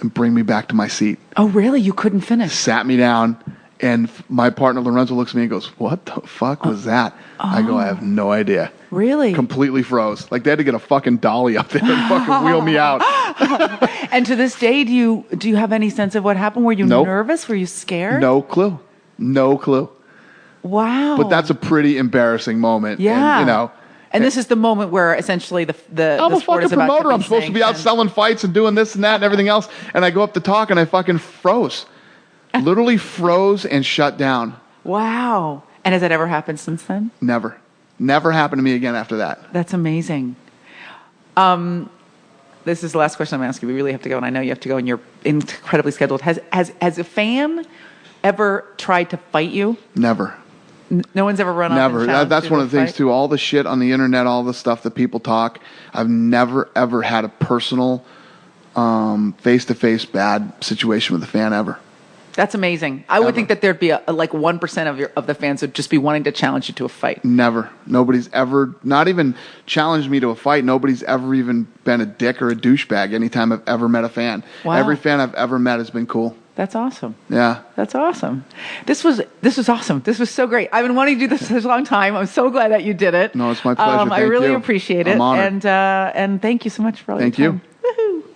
and bring me back to my seat. Oh, really? You couldn't finish? Sat me down, and my partner Lorenzo looks at me and goes, "What the fuck was that?" I go, "I have no idea." Really? Completely froze. Like they had to get a fucking dolly up there and fucking wheel me out. And to this day, do you have any sense of what happened? Were you nervous? Were you scared? No clue. Wow. But that's a pretty embarrassing moment. Yeah. And, you know. And this is the moment where essentially the I'm the a sport fucking is about promoter. I'm supposed to be out selling fights and doing this and that and everything else. And I go up to talk and I fucking froze. Literally froze and shut down. Wow. And has that ever happened since then? Never. Never happened to me again after that. That's amazing. This is the last question I'm asking. We really have to go, and I know you have to go, and you're incredibly scheduled. Has a fan ever tried to fight you? Never. No one's ever run up and challenged you. That's one of the things too. All the shit on the internet, all the stuff that people talk. I've never ever had a personal, face-to-face bad situation with a fan ever. That's amazing. I would think that there'd be like 1% of the fans would just be wanting to challenge you to a fight. Never. Nobody's ever, not even challenged me to a fight. Nobody's ever even been a dick or a douchebag anytime I've ever met a fan. Wow. Every fan I've ever met has been cool. That's awesome. Yeah. That's awesome. This was awesome. This was so great. I've been wanting to do this for a long time. I'm so glad that you did it. No, it's my pleasure. I really appreciate it. I'm honored. And thank you so much for all your time. Thank you.